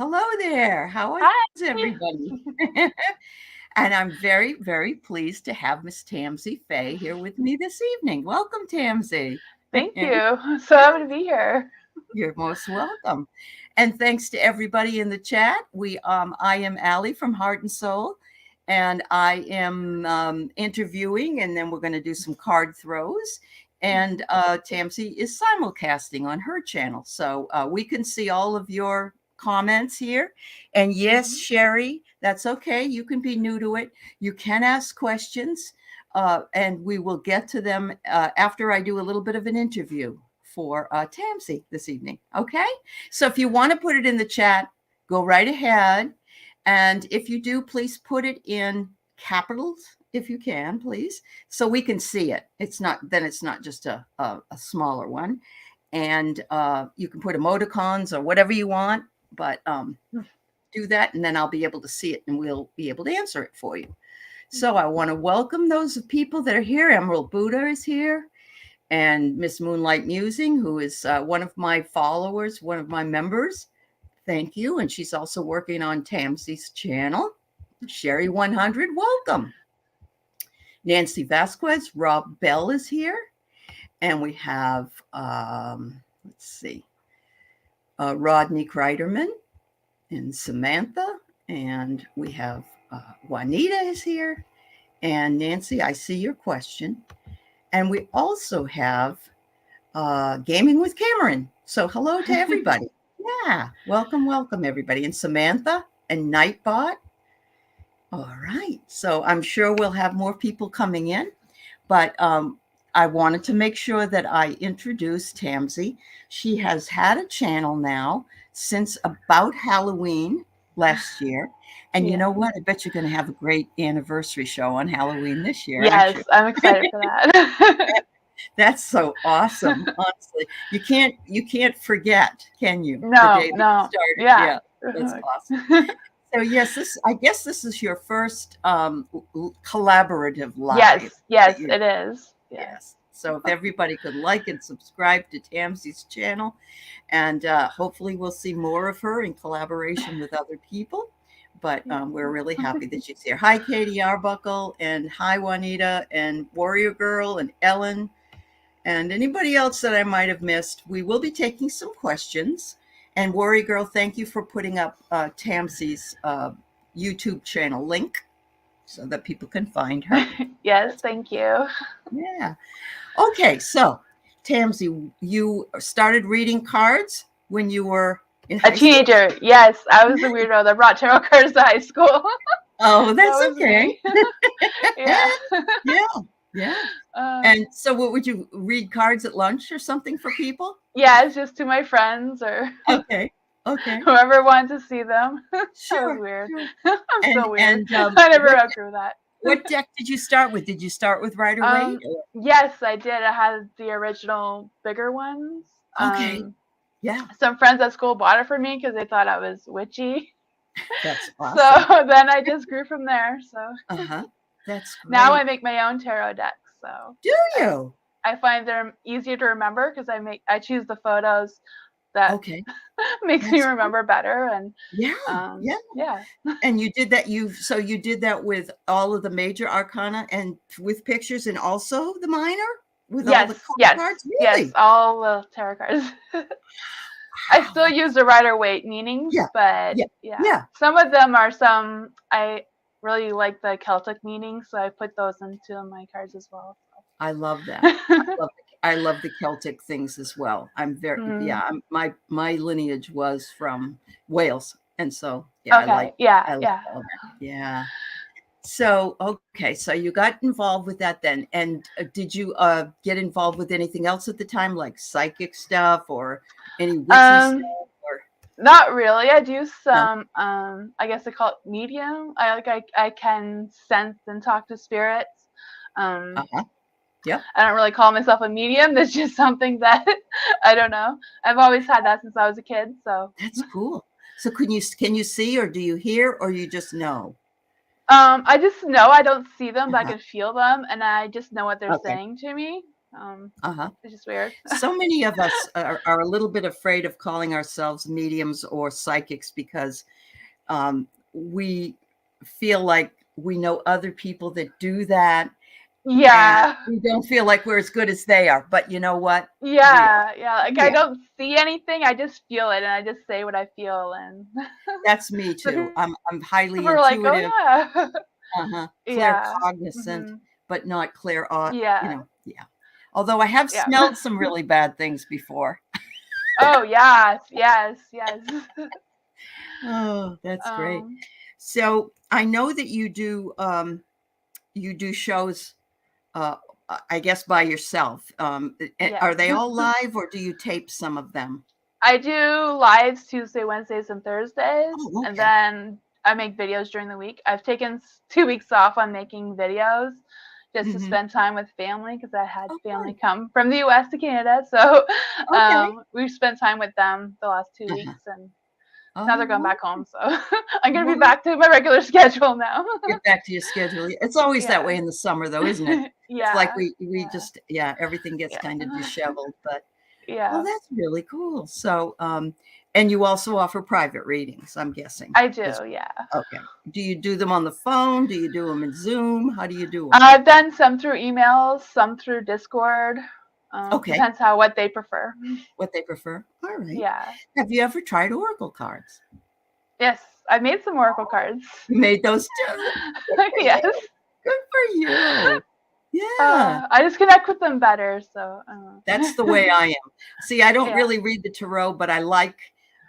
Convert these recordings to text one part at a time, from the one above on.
Hello there. How is Hi. everybody? And I'm very, very pleased to have Miss Tamsy Fae here with me this evening. Welcome, Tamsy. Thank you. So happy to be here. You're most welcome. And thanks to everybody in the chat. I am Allie from Heart and Soul, and I am interviewing, and then we're going to do some card throws. And Tamsy is simulcasting on her channel, so we can see all of your comments here. And yes, Sherry, that's okay. You can be new to it. You can ask questions, and we will get to them after I do a little bit of an interview for Tamsy this evening. Okay. So if you want to put it in the chat, go right ahead. And if you do, please put it in capitals if you can, please, so we can see it. It's not just a smaller one. And you can put emoticons or whatever you want, but do that. And then I'll be able to see it and we'll be able to answer it for you. So I want to welcome those people that are here. Emerald Buddha is here. And Miss Moonlight Musing, who is one of my followers, one of my members. Thank you. And she's also working on Tamsy's channel. Sherry 100, welcome. Nancy Vasquez, Rob Bell is here. And we have, Rodney Kreiderman and Samantha. And we have Juanita is here. And Nancy, I see your question. And we also have Gaming with Cameron. So hello to everybody. Yeah, welcome, everybody. And Samantha and Nightbot. All right. So I'm sure we'll have more people coming in. But I wanted to make sure that I introduce Tamsy. She has had a channel now since about Halloween last year. And you know what? I bet you're going to have a great anniversary show on Halloween this year. Yes, I'm excited for that. That's so awesome. Honestly, you can't forget, can you? No, the day no. started. Yeah. That's awesome. So yes, I guess this is your first collaborative live. Yes, it is. Yes. So if everybody could like and subscribe to Tamsy's channel, and hopefully we'll see more of her in collaboration with other people. But we're really happy that she's here. Hi, Katie Arbuckle, and hi, Juanita, and Warrior Girl, and Ellen, and anybody else that I might have missed. We will be taking some questions. And Warrior Girl, thank you for putting up Tamsy's YouTube channel link so that people can find her. Yes, thank you. Yeah. Okay, so Tamsy, you started reading cards when you were in high a teenager. School? Yes, I was the weirdo that brought tarot cards to high school. Oh, that's okay. Yeah. Yeah. And so what would you read cards at lunch or something for people? Yeah, it's just to my friends or okay. Whoever wanted to see them. Sure. That was weird. I'm so weird. I never outgrew that. What deck did you start with? Did you start with Rider-Waite? Yes, I did. I had the original bigger ones. Okay. Yeah. Some friends at school bought it for me because they thought I was witchy. That's awesome. So then I just grew from there. So that's great. Now I make my own tarot decks. So do you? I find they're easier to remember because I choose the photos that makes me remember better. And yeah. And you did that. You did that with all of the major arcana and with pictures, and also the minor with all the cards. Really? Yes, all the tarot cards. I still use the Rider-Waite meanings, but some of them are I really like the Celtic meanings, so I put those into my cards as well. I love that. I love the Celtic things as well. I'm very my lineage was from Wales, and so I like that. So so you got involved with that then, and did you get involved with anything else at the time, like psychic stuff or any witchy stuff? Not really. I do some. I guess they call it medium. I can sense and talk to spirits. Yeah. I don't really call myself a medium. That's just something that I don't know. I've always had that since I was a kid. So that's cool. So can you see, or do you hear, or you just know? I just know. I don't see them, but I can feel them, and I just know what they're saying to me. It's just weird. So many of us are a little bit afraid of calling ourselves mediums or psychics because we feel like we know other people that do that. Yeah. And we don't feel like we're as good as they are. But you know what? Yeah. Like I don't see anything. I just feel it, and I just say what I feel. And that's me too. I'm highly people are like, intuitive. oh yeah. Claircognizant, but not clairaudient. Yeah. Although I have smelled some really bad things before. Oh yes. Oh, that's great. So I know that you do shows, I guess by yourself. Are they all live or do you tape some of them? I do lives Tuesday, Wednesdays, and Thursdays, okay. And then I make videos during the week. I've taken 2 weeks off on making videos just to spend time with family because I had family come from the U.S. to Canada. So we've spent time with them the last 2 weeks, and now they're going back home. So I'm going to be back to my regular schedule now. Get back to your schedule. It's always that way in the summer, though, isn't it? It's like we just, everything gets kind of disheveled. But well, that's really cool. So, and you also offer private readings, I'm guessing. I do, yeah. Okay. Do you do them on the phone? Do you do them in Zoom? How do you do them? I've done some through emails, some through Discord. Depends what they prefer. What they prefer. All right. Yeah. Have you ever tried oracle cards? Yes, I've made some oracle cards. You made those too? Yes. Good for you. Yeah. I just connect with them better. So that's the way I am. See, I don't really read the tarot, but I like,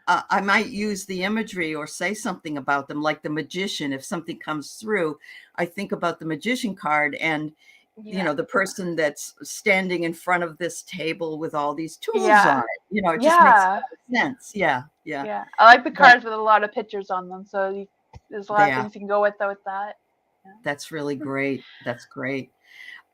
I might use the imagery or say something about them, like the magician. If something comes through, I think about the magician card and, the person that's standing in front of this table with all these tools on it. It just makes a lot of sense. Yeah. I like the cards with a lot of pictures on them. So there's a lot of things you can go with that. Yeah. That's really great. That's great.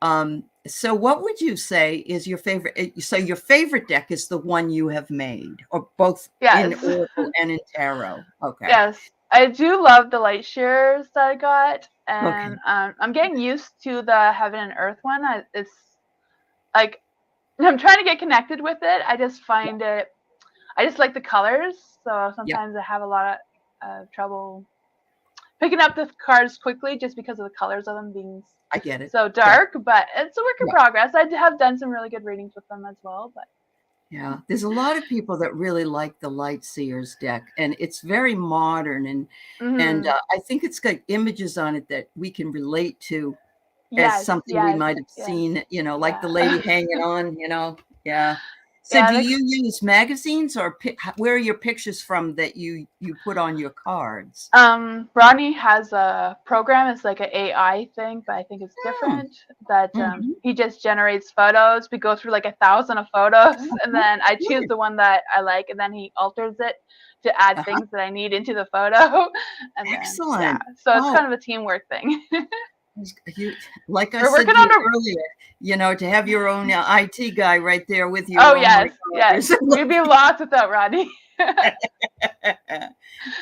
So what would you say is your favorite? So your favorite deck is the one you have made, or both in Oracle and in Tarot? Okay. Yes, I do love the light shears that I got, and I'm getting used to the Heaven and Earth one. It's like I'm trying to get connected with it. I just find it. I just like the colors, so sometimes I have a lot of trouble picking up the cards quickly just because of the colors of them being so dark, but it's a work in progress. I have done some really good readings with them as well. But there's a lot of people that really like the Light Seers deck, and it's very modern, and I think it's got images on it that we can relate to as something we might have seen, like the lady hanging on, So do you use magazines, or where are your pictures from that you put on your cards? Ronnie has a program. It's like an AI thing, but I think it's different. That he just generates photos. We go through like 1,000 of photos, and then I choose the one that I like, and then he alters it to add things that I need into the photo. And excellent. Then, so it's kind of a teamwork thing. Like I said earlier, to have your own IT guy right there with you. Oh, yes. We'd be lost without Rodney.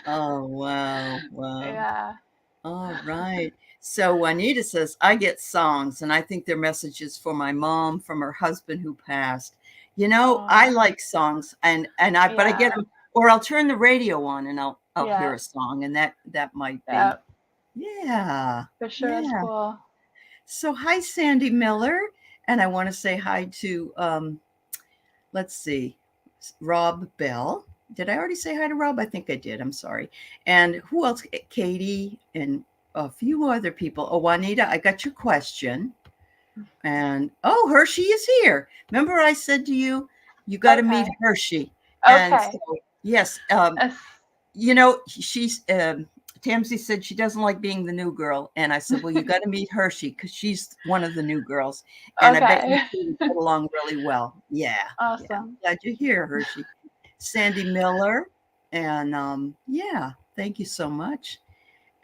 Oh, wow. Yeah. All right. So Juanita says, I get songs, and I think they're messages for my mom from her husband who passed. I like songs, but I get them, or I'll turn the radio on and I'll hear a song, and that might be. Yeah. For sure. That's cool. So hi, Sandy Miller. And I want to say hi to, let's see, Rob Bell. Did I already say hi to Rob? I think I did. I'm sorry. And who else? Katie and a few other people. Oh, Juanita, I got your question. And Hershey is here. Remember I said to you, you got to meet Hershey. Okay. And so, yes. She's... Tamsy said she doesn't like being the new girl. And I said, well, you got to meet Hershey because she's one of the new girls. And I bet you get along really well. Yeah. Awesome. Yeah. Glad you're here, Hershey. Sandy Miller. And thank you so much.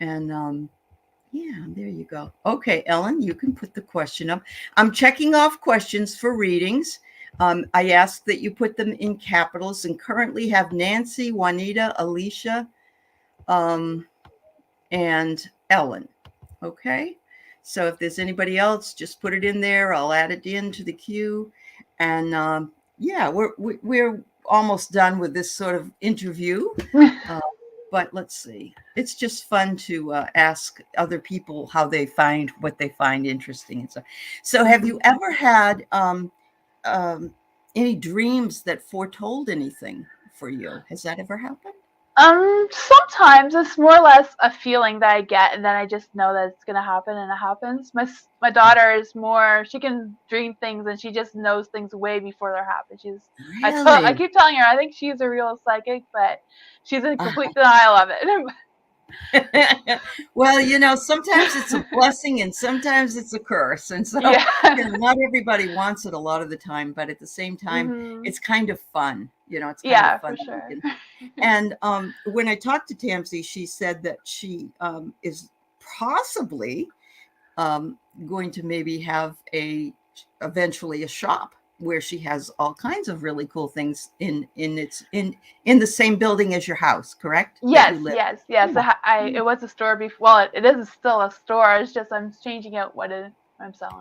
And there you go. Okay, Ellen, you can put the question up. I'm checking off questions for readings. I ask that you put them in capitals, and currently have Nancy, Juanita, Alicia, and Ellen. Okay, So if there's anybody else, just put it in there. I'll add it into the queue. And yeah, we're almost done with this sort of interview. But let's see. It's just fun to ask other people how they find what they find interesting and stuff. So have you ever had any dreams that foretold anything for you? Has that ever happened? Sometimes it's more or less a feeling that I get, and then I just know that it's gonna happen, and it happens. My daughter is more, she can dream things, and she just knows things way before they're happening. Really? I keep telling her I think she's a real psychic, but she's in complete denial of it. Well, sometimes it's a blessing and sometimes it's a curse. And so not everybody wants it a lot of the time, but at the same time, it's kind of fun. It's kind of fun. For sure. And when I talked to Tamsy, she said that she is possibly going to maybe have eventually a shop where she has all kinds of really cool things in the same building as your house, correct? Yes. It was a store before. Well, it is still a store. It's just I'm changing out what I'm selling.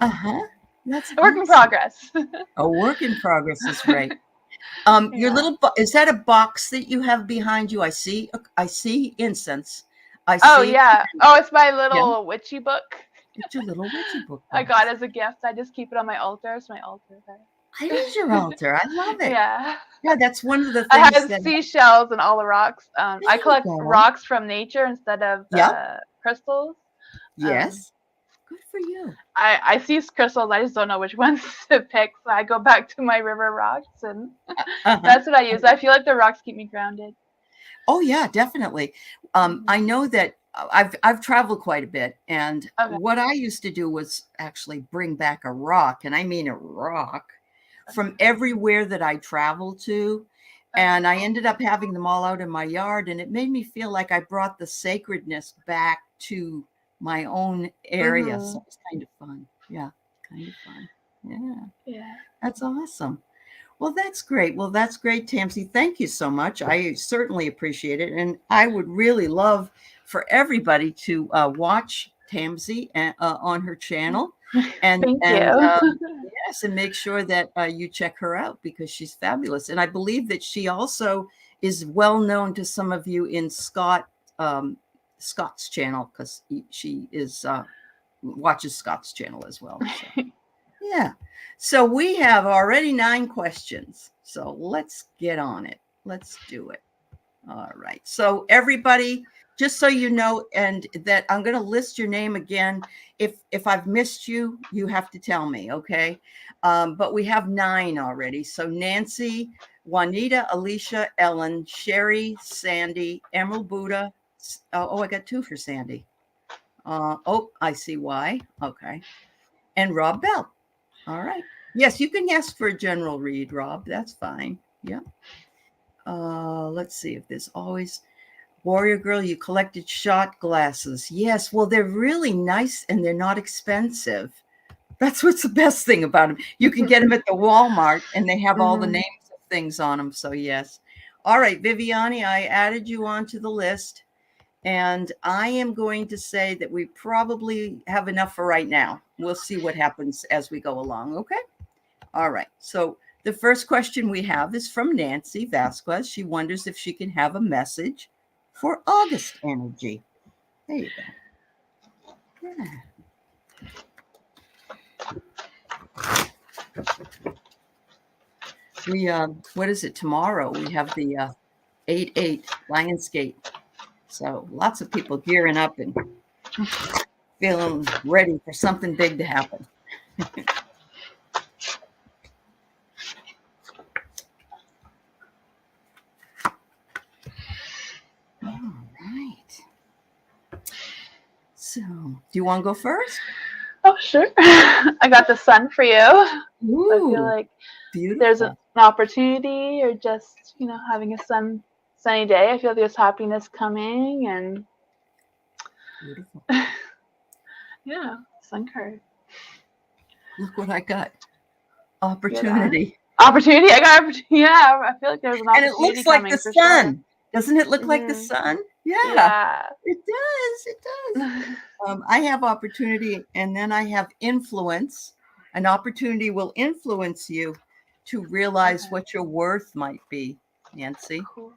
That's a work in progress. A work in progress is great. Your little is that a box that you have behind you? I see incense. It's my little witchy book. It's your little witchy book. I got as a gift. I just keep it on my altar. It's my altar there. It is your altar. I love it. Yeah, that's one of the things. I have seashells and all the rocks. I collect rocks from nature instead of crystals. Yes. Good for you. I see crystals. I just don't know which ones to pick. So I go back to my river rocks, and that's what I use. I feel like the rocks keep me grounded. Oh yeah, definitely. I know that I've traveled quite a bit, and what I used to do was actually bring back a rock, and I mean a rock, from everywhere that I traveled to. And I ended up having them all out in my yard, and it made me feel like I brought the sacredness back to my own area. So it's kind of fun. Yeah, kind of fun. Yeah. That's awesome. Well, that's great. Tamsy. Thank you so much. I certainly appreciate it. And I would really love for everybody to watch Tamsy on her channel. And thank you. Yes, and make sure that you check her out because she's fabulous. And I believe that she also is well known to some of you in Scott's channel, because she watches Scott's channel as well. So. Yeah. So we have already 9 questions. So let's get on it. Let's do it. All right. So everybody, just so you know, and that I'm going to list your name again. If I've missed you, you have to tell me. Okay. But we have 9 already. So Nancy, Juanita, Alicia, Ellen, Sherry, Sandy, Emerald Buddha. I got 2 for Sandy. I see why. Okay. And Rob Bell. All right. Yes, you can ask for a general read, Rob. That's fine. Yeah. Let's see if there's always Warrior Girl. You collected shot glasses. Yes. Well, they're really nice and they're not expensive. That's what's the best thing about them. You can get them at the Walmart and they have all the names of things on them. So yes. All right, Viviani, I added you onto the list. And I am going to say that we probably have enough for right now. We'll see what happens as we go along. Okay. All right. So the first question we have is from Nancy Vasquez. She wonders if she can have a message for August energy. There you go. Yeah. What is it? Tomorrow we have the 8/8 Lionsgate. So lots of people gearing up and feeling ready for something big to happen. All right. So, do you want to go first? Oh, sure. I got the sun for you. Ooh, I feel like there's an opportunity, or just, having a sunny day. I feel there's happiness coming, and beautiful. Yeah, sun card. Look what I got. Opportunity. Opportunity? I got opportunity. Yeah, I feel like there's an opportunity. And it looks like the sun. Sure. Doesn't it look like the sun? Yeah. It does. It does. I have opportunity, and then I have influence. An opportunity will influence you to realize what your worth might be, Nancy. Cool.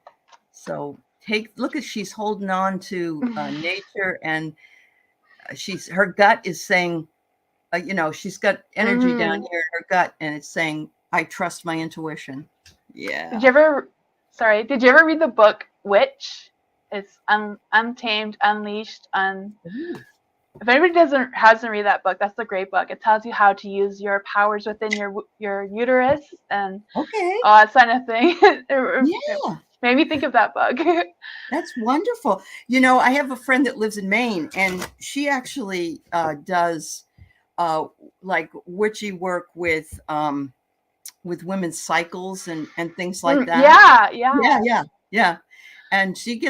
So look, she's holding on to nature, and her gut is saying, she's got energy down here in her gut, and it's saying, I trust my intuition. Yeah. Did you ever read the book Witch? It's Untamed, Unleashed, If anybody hasn't read that book, that's a great book. It tells you how to use your powers within your uterus and all that kind of thing. It made me think of that book. That's wonderful. I have a friend that lives in Maine, and she actually does like witchy work with women's cycles and things like that. Yeah. And she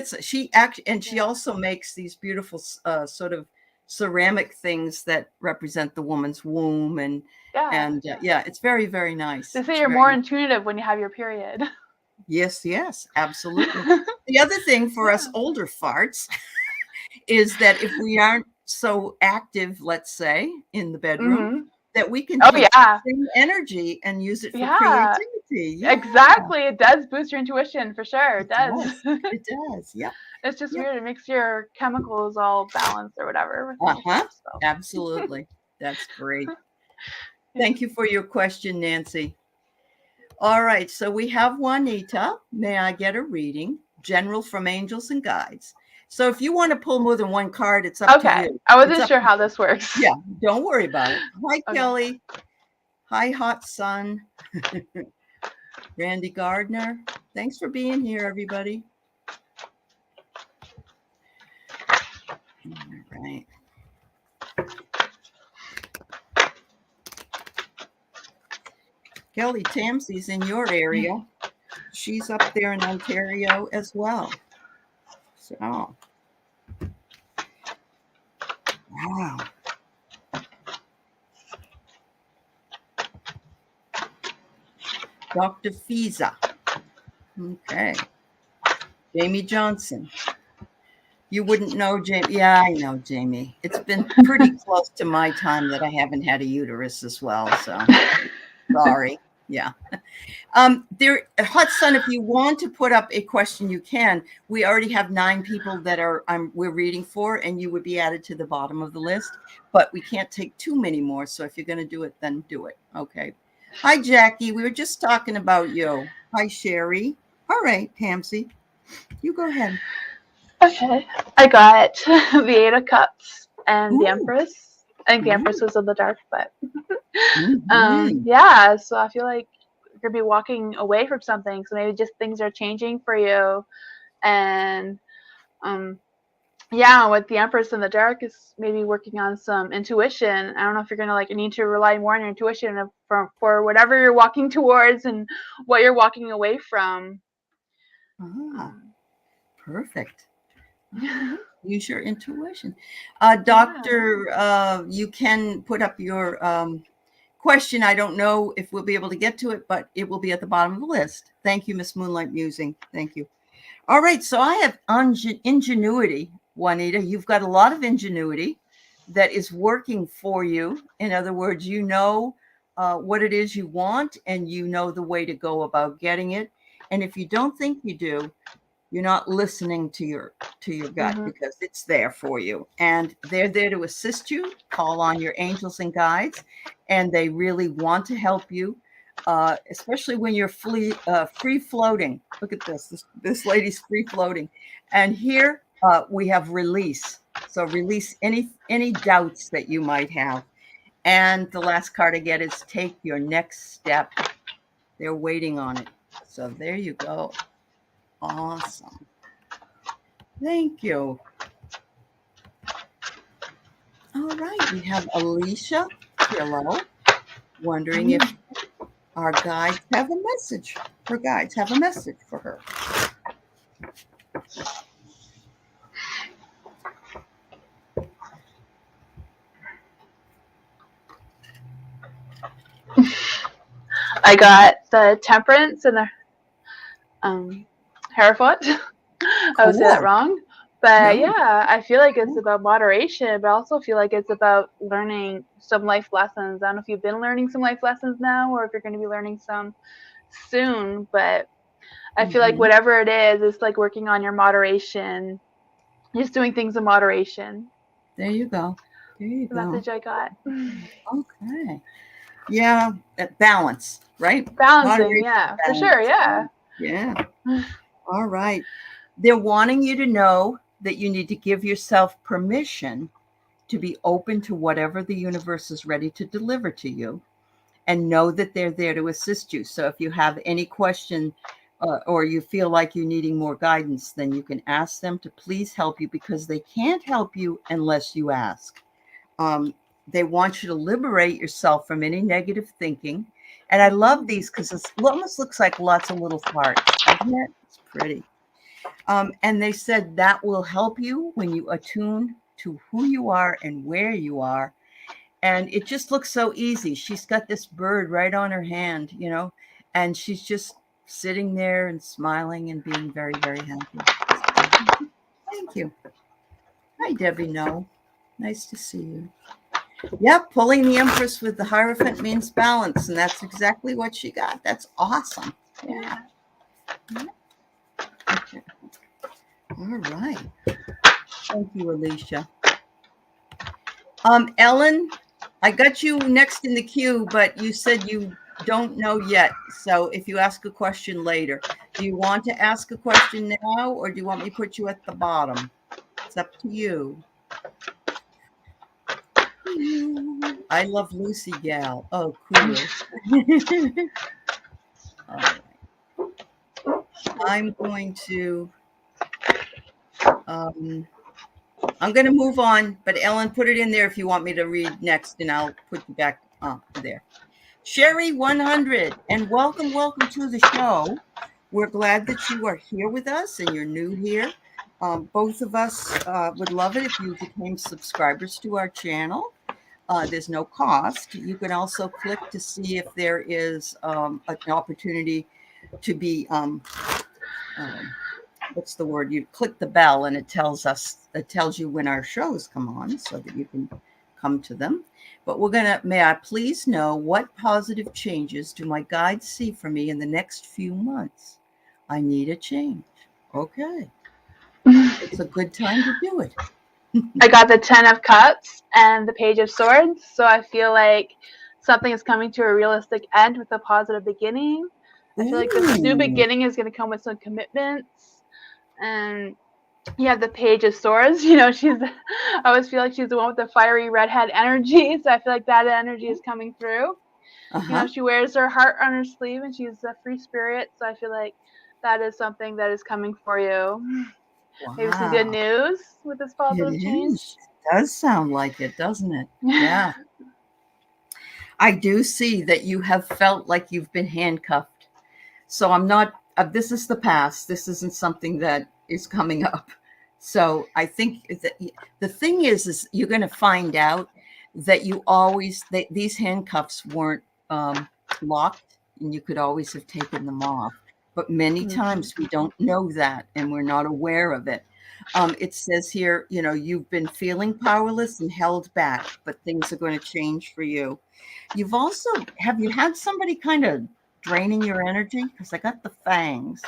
also makes these beautiful sort of ceramic things that represent the woman's womb, and it's very, very nice. They say you're more intuitive when you have your period. Yes, absolutely. The other thing for us older farts is that if we aren't so active, let's say, in the bedroom, that we can take the same energy and use it for creativity. Yeah. Exactly. It does boost your intuition for sure. It does. It does. Yeah. It's just weird. It makes your chemicals all balanced or whatever. Absolutely. That's great. Thank you for your question, Nancy. All right. So we have Juanita. May I get a reading? General from Angels and Guides. So if you want to pull more than one card, it's up to you. I wasn't sure how this works. Yeah, don't worry about it. Hi, Kelly. Hi, Hot Sun. Randy Gardner. Thanks for being here, everybody. All right. Kelly, Tamsy's in your area. She's up there in Ontario as well. So, wow. Dr. Fiza. Okay. Jamie Johnson. You wouldn't know Jamie. Yeah, I know Jamie. It's been pretty close to my time that I haven't had a uterus as well. So sorry. Yeah. Hot Sun, if you want to put up a question, you can. We already have 9 people that we're reading for, and you would be added to the bottom of the list, but we can't take too many more. So if you're going to do it, then do it. Okay. Hi, Jackie. We were just talking about you. Hi, Sherry. All right, Tamsy, you go ahead. Okay. I got the 8 of Cups and the Empress. I think the Empress was in the dark, but so I feel like you're gonna be walking away from something. So maybe just things are changing for you, and with the Empress in the dark is maybe working on some intuition. I don't know if you're gonna need to rely more on your intuition for whatever you're walking towards and what you're walking away from. Perfect. Use your intuition. Doctor, you can put up your question. I don't know if we'll be able to get to it, but it will be at the bottom of the list. Thank you, Miss Moonlight Musing. Thank you. All right. So I have ingenuity, Juanita. You've got a lot of ingenuity that is working for you. In other words, you know what it is you want, and you know the way to go about getting it. And if you don't think you do, you're not listening to your gut, because it's there for you, and they're there to assist you. Call on your angels and guides, and they really want to help you, especially when you're free floating. Look at this. This lady's free floating, and here we have release. So release any doubts that you might have. And the last card I get is take your next step. They're waiting on it. So there you go. Awesome. Thank you. All right. We have Alicia. Hello. Wondering if our guides have a message. Her guides have a message for her. I got the Temperance and the Hierophant. I would say that wrong. But yeah, I feel like it's about moderation, but I also feel like it's about learning some life lessons. I don't know if you've been learning some life lessons now or if you're going to be learning some soon, but I feel like whatever it is, it's like working on your moderation, just doing things in moderation. There you go. There you go. Message I got. Okay. Yeah, balance, right? Balancing, Moderation, yeah, balance. for sure, yeah. Yeah. All right. They're wanting you to know that you need to give yourself permission to be open to whatever the universe is ready to deliver to you, and know that they're there to assist you. So if you have any question or you feel like you're needing more guidance, then you can ask them to please help you, because they can't help you unless you ask. They want you to liberate yourself from any negative thinking. And I love these because it almost looks like lots of little hearts, doesn't it? It's pretty. And they said that will help you when you attune to who you are and where you are. And it just looks so easy. She's got this bird right on her hand, you know, and she's just sitting there and smiling and being very, very happy. Thank you. Hi, Debbie. No, nice to see you. Yep, pulling the Empress with the Hierophant means balance, and that's exactly what she got. That's awesome. Yeah. Okay. All right. Thank you, Alicia. Ellen, I got you next in the queue, but you said you don't know yet. So if you ask a question later, do you want to ask a question now, or do you want me to put you at the bottom? It's up to you. I love Lucy Gal. Oh, cool. All right. I'm going to move on, but Ellen, put it in there if you want me to read next, and I'll put you back there. Sherry 100, and welcome to the show. We're glad that you are here with us and you're new here. Both of us would love it if you became subscribers to our channel. There's no cost. You can also click to see if there is an opportunity to be, what's the word? You click the bell and it tells you when our shows come on so that you can come to them. But may I please know what positive changes do my guides see for me in the next few months? I need a change. Okay. It's a good time to do it. I got the 10 of Cups and the Page of Swords. So I feel like something is coming to a realistic end with a positive beginning. I feel like this new beginning is going to come with some commitments. And you have the Page of Swords. You know, I always feel like she's the one with the fiery redhead energy. So I feel like that energy is coming through. You know, she wears her heart on her sleeve and she's a free spirit. So I feel like that is something that is coming for you. Wow. Maybe some good news with this positive change. It does sound like it, doesn't it? Yeah. I do see that you have felt like you've been handcuffed. So I'm not, this is the past. This isn't something that is coming up. So I think that the thing is you're going to find out that these handcuffs weren't locked, and you could always have taken them off. But many times we don't know that and we're not aware of it. It says here, you know, you've been feeling powerless and held back, but things are going to change for you. Have you had somebody kind of draining your energy? Because I got the fangs,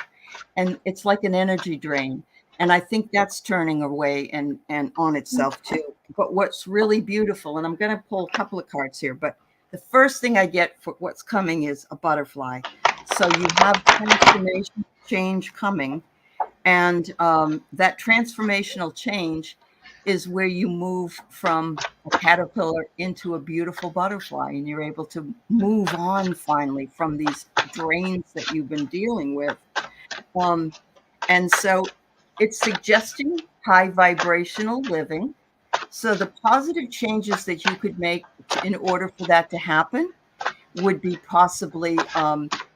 and it's like an energy drain. And I think that's turning away and on itself too. But what's really beautiful, and I'm going to pull a couple of cards here, but the first thing I get for what's coming is a butterfly. So you have transformation change coming. And that transformational change is where you move from a caterpillar into a beautiful butterfly, and you're able to move on finally from these drains that you've been dealing with. And so it's suggesting high vibrational living. So the positive changes that you could make in order for that to happen would be possibly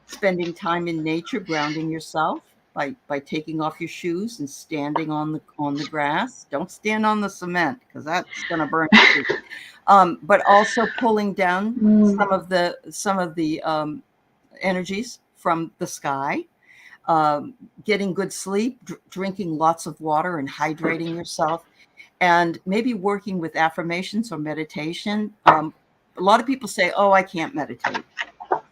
spending time in nature, grounding yourself by taking off your shoes and standing on the grass. Don't stand on the cement because that's going to burn you. But also pulling down some of the energies from the sky. getting good sleep, drinking lots of water and hydrating yourself, and maybe working with affirmations or meditation. A lot of people say, oh, I can't meditate.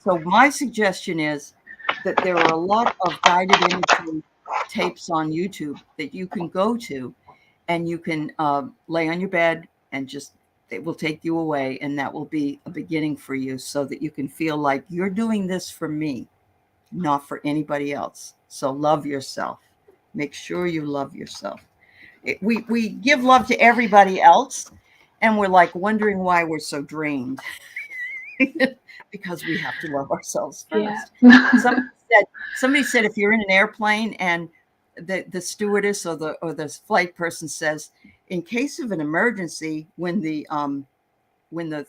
So my suggestion is that there are a lot of guided imagery tapes on YouTube that you can go to, and you can lay on your bed and just, it will take you away, and that will be a beginning for you, so that you can feel like you're doing this for me, not for anybody else. So love yourself. Make sure you love yourself. We give love to everybody else, and we're like wondering why we're so drained. Because we have to love ourselves first. Yeah. somebody said if you're in an airplane and the stewardess or the flight person says, in case of an emergency, when the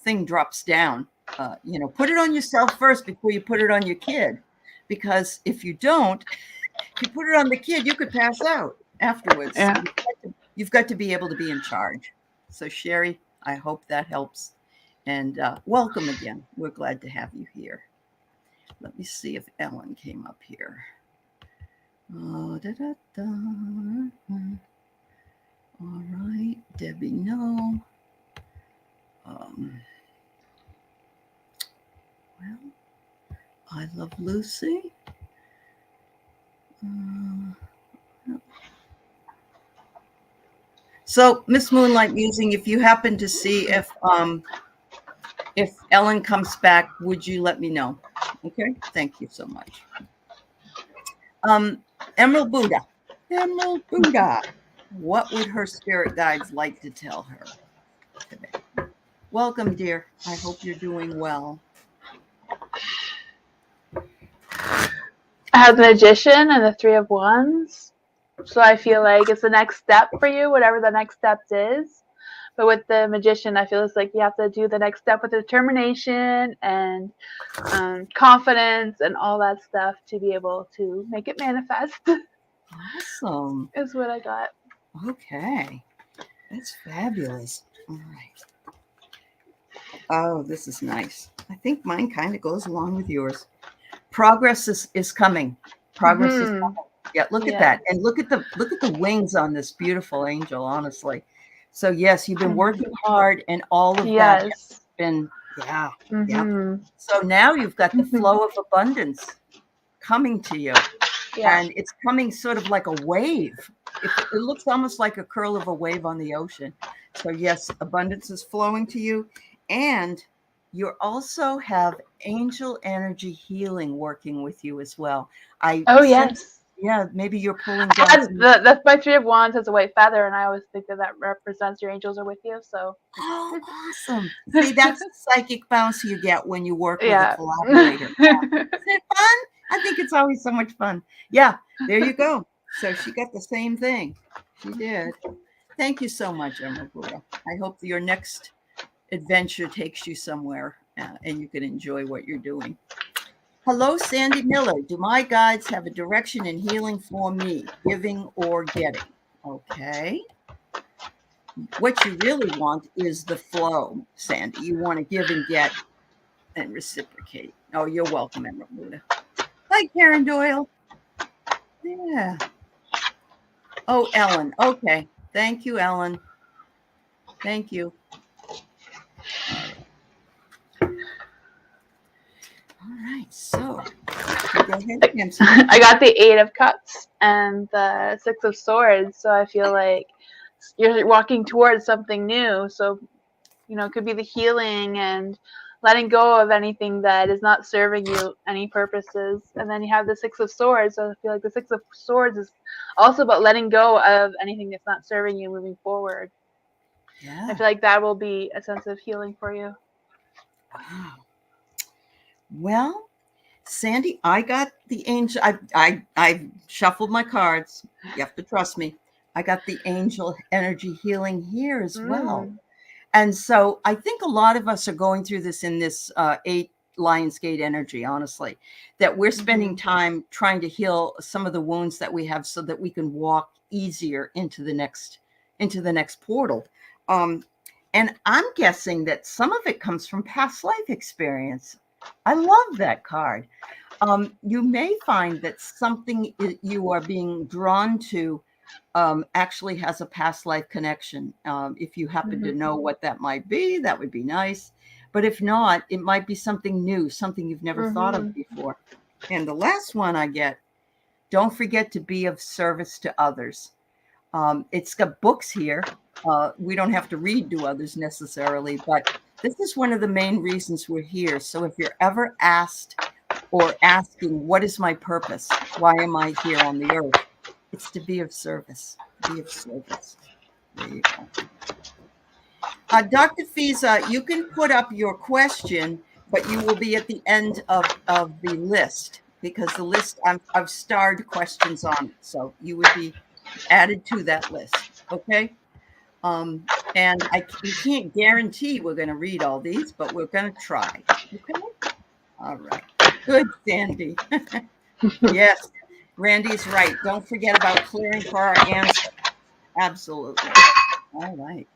thing drops down, put it on yourself first before you put it on your kid, because if you don't, if you put it on the kid, you could pass out afterwards. Yeah. You've got to be able to be in charge. So Sherry, I hope that helps. And welcome again. We're glad to have you here. Let me see if Ellen came up here. Oh, all right, Debbie, no. Well, I love Lucy. So, Miss Moonlight Musing, if you happen to see if Ellen comes back, would you let me know? Okay, thank you so much. Emerald Buddha. Emerald Buddha. What would her spirit guides like to tell her today? Welcome, dear. I hope you're doing well. I have the Magician and the Three of Wands. So I feel like it's the next step for you, whatever the next step is. But with the Magician, I feel it's like you have to do the next step with determination and confidence and all that stuff to be able to make it manifest. Awesome. Is what I got. Okay. That's fabulous. All right. Oh, this is nice. I think mine kind of goes along with yours. Progress is coming. Progress is coming. Yeah, look at that. And look at the wings on this beautiful angel, honestly. So yes, you've been working hard, and all of that has been, yeah. So now you've got the flow of abundance coming to you. Yeah. And it's coming sort of like a wave. It looks almost like a curl of a wave on the ocean. So yes, abundance is flowing to you. And you also have angel energy healing working with you as well. Yes. Yeah, maybe you're pulling down. That's my Three of Wands has a white feather, and I always think that represents your angels are with you. So. Oh, awesome! See, that's the psychic bounce you get when you work with a collaborator. Isn't it fun? I think it's always so much fun. Yeah, there you go. So she got the same thing. She did. Thank you so much, Emerald Buddha. I hope your next adventure takes you somewhere and you can enjoy what you're doing. Hello, Sandy Miller. Do my guides have a direction in healing for me, giving or getting? Okay. What you really want is the flow, Sandy. You want to give and get and reciprocate. Oh, you're welcome, Emerald Buddha. Hi, Karen Doyle. Yeah. Oh, Ellen. Okay. Thank you, Ellen. Thank you. All right. So, go ahead, Tamsy. I got the Eight of Cups and the Six of Swords. So I feel like you're walking towards something new. So, it could be the healing and letting go of anything that is not serving you any purposes. And then you have the Six of Swords. So I feel like the Six of Swords is also about letting go of anything that's not serving you moving forward. Yeah. I feel like that will be a sense of healing for you. Wow. Well, Sandy, I got the angel. I shuffled my cards. You have to trust me. I got the angel energy healing here as well. And so I think a lot of us are going through this in this 8 Lionsgate energy, honestly, that we're spending time trying to heal some of the wounds that we have so that we can walk easier into the next portal. And I'm guessing that some of it comes from past life experience. I love that card. You may find that something you are being drawn to actually has a past life connection. If you happen to know what that might be, that would be nice. But if not, it might be something new, something you've never thought of before. And the last one I get, don't forget to be of service to others. It's got books here. We don't have to read to others necessarily, but this is one of the main reasons we're here. So if you're ever asked or asking, what is my purpose? Why am I here on the earth? It's to be of service. Be of service. There you go. Dr. Fiza, you can put up your question, but you will be at the end of the list, because the list, I've starred questions on it. So you would be added to that list. Okay. And we can't guarantee we're going to read all these, but we're going to try. Okay. All right. Good, Sandy. Yes. Randy's right. Don't forget about clearing for our ancestors. Absolutely. All right.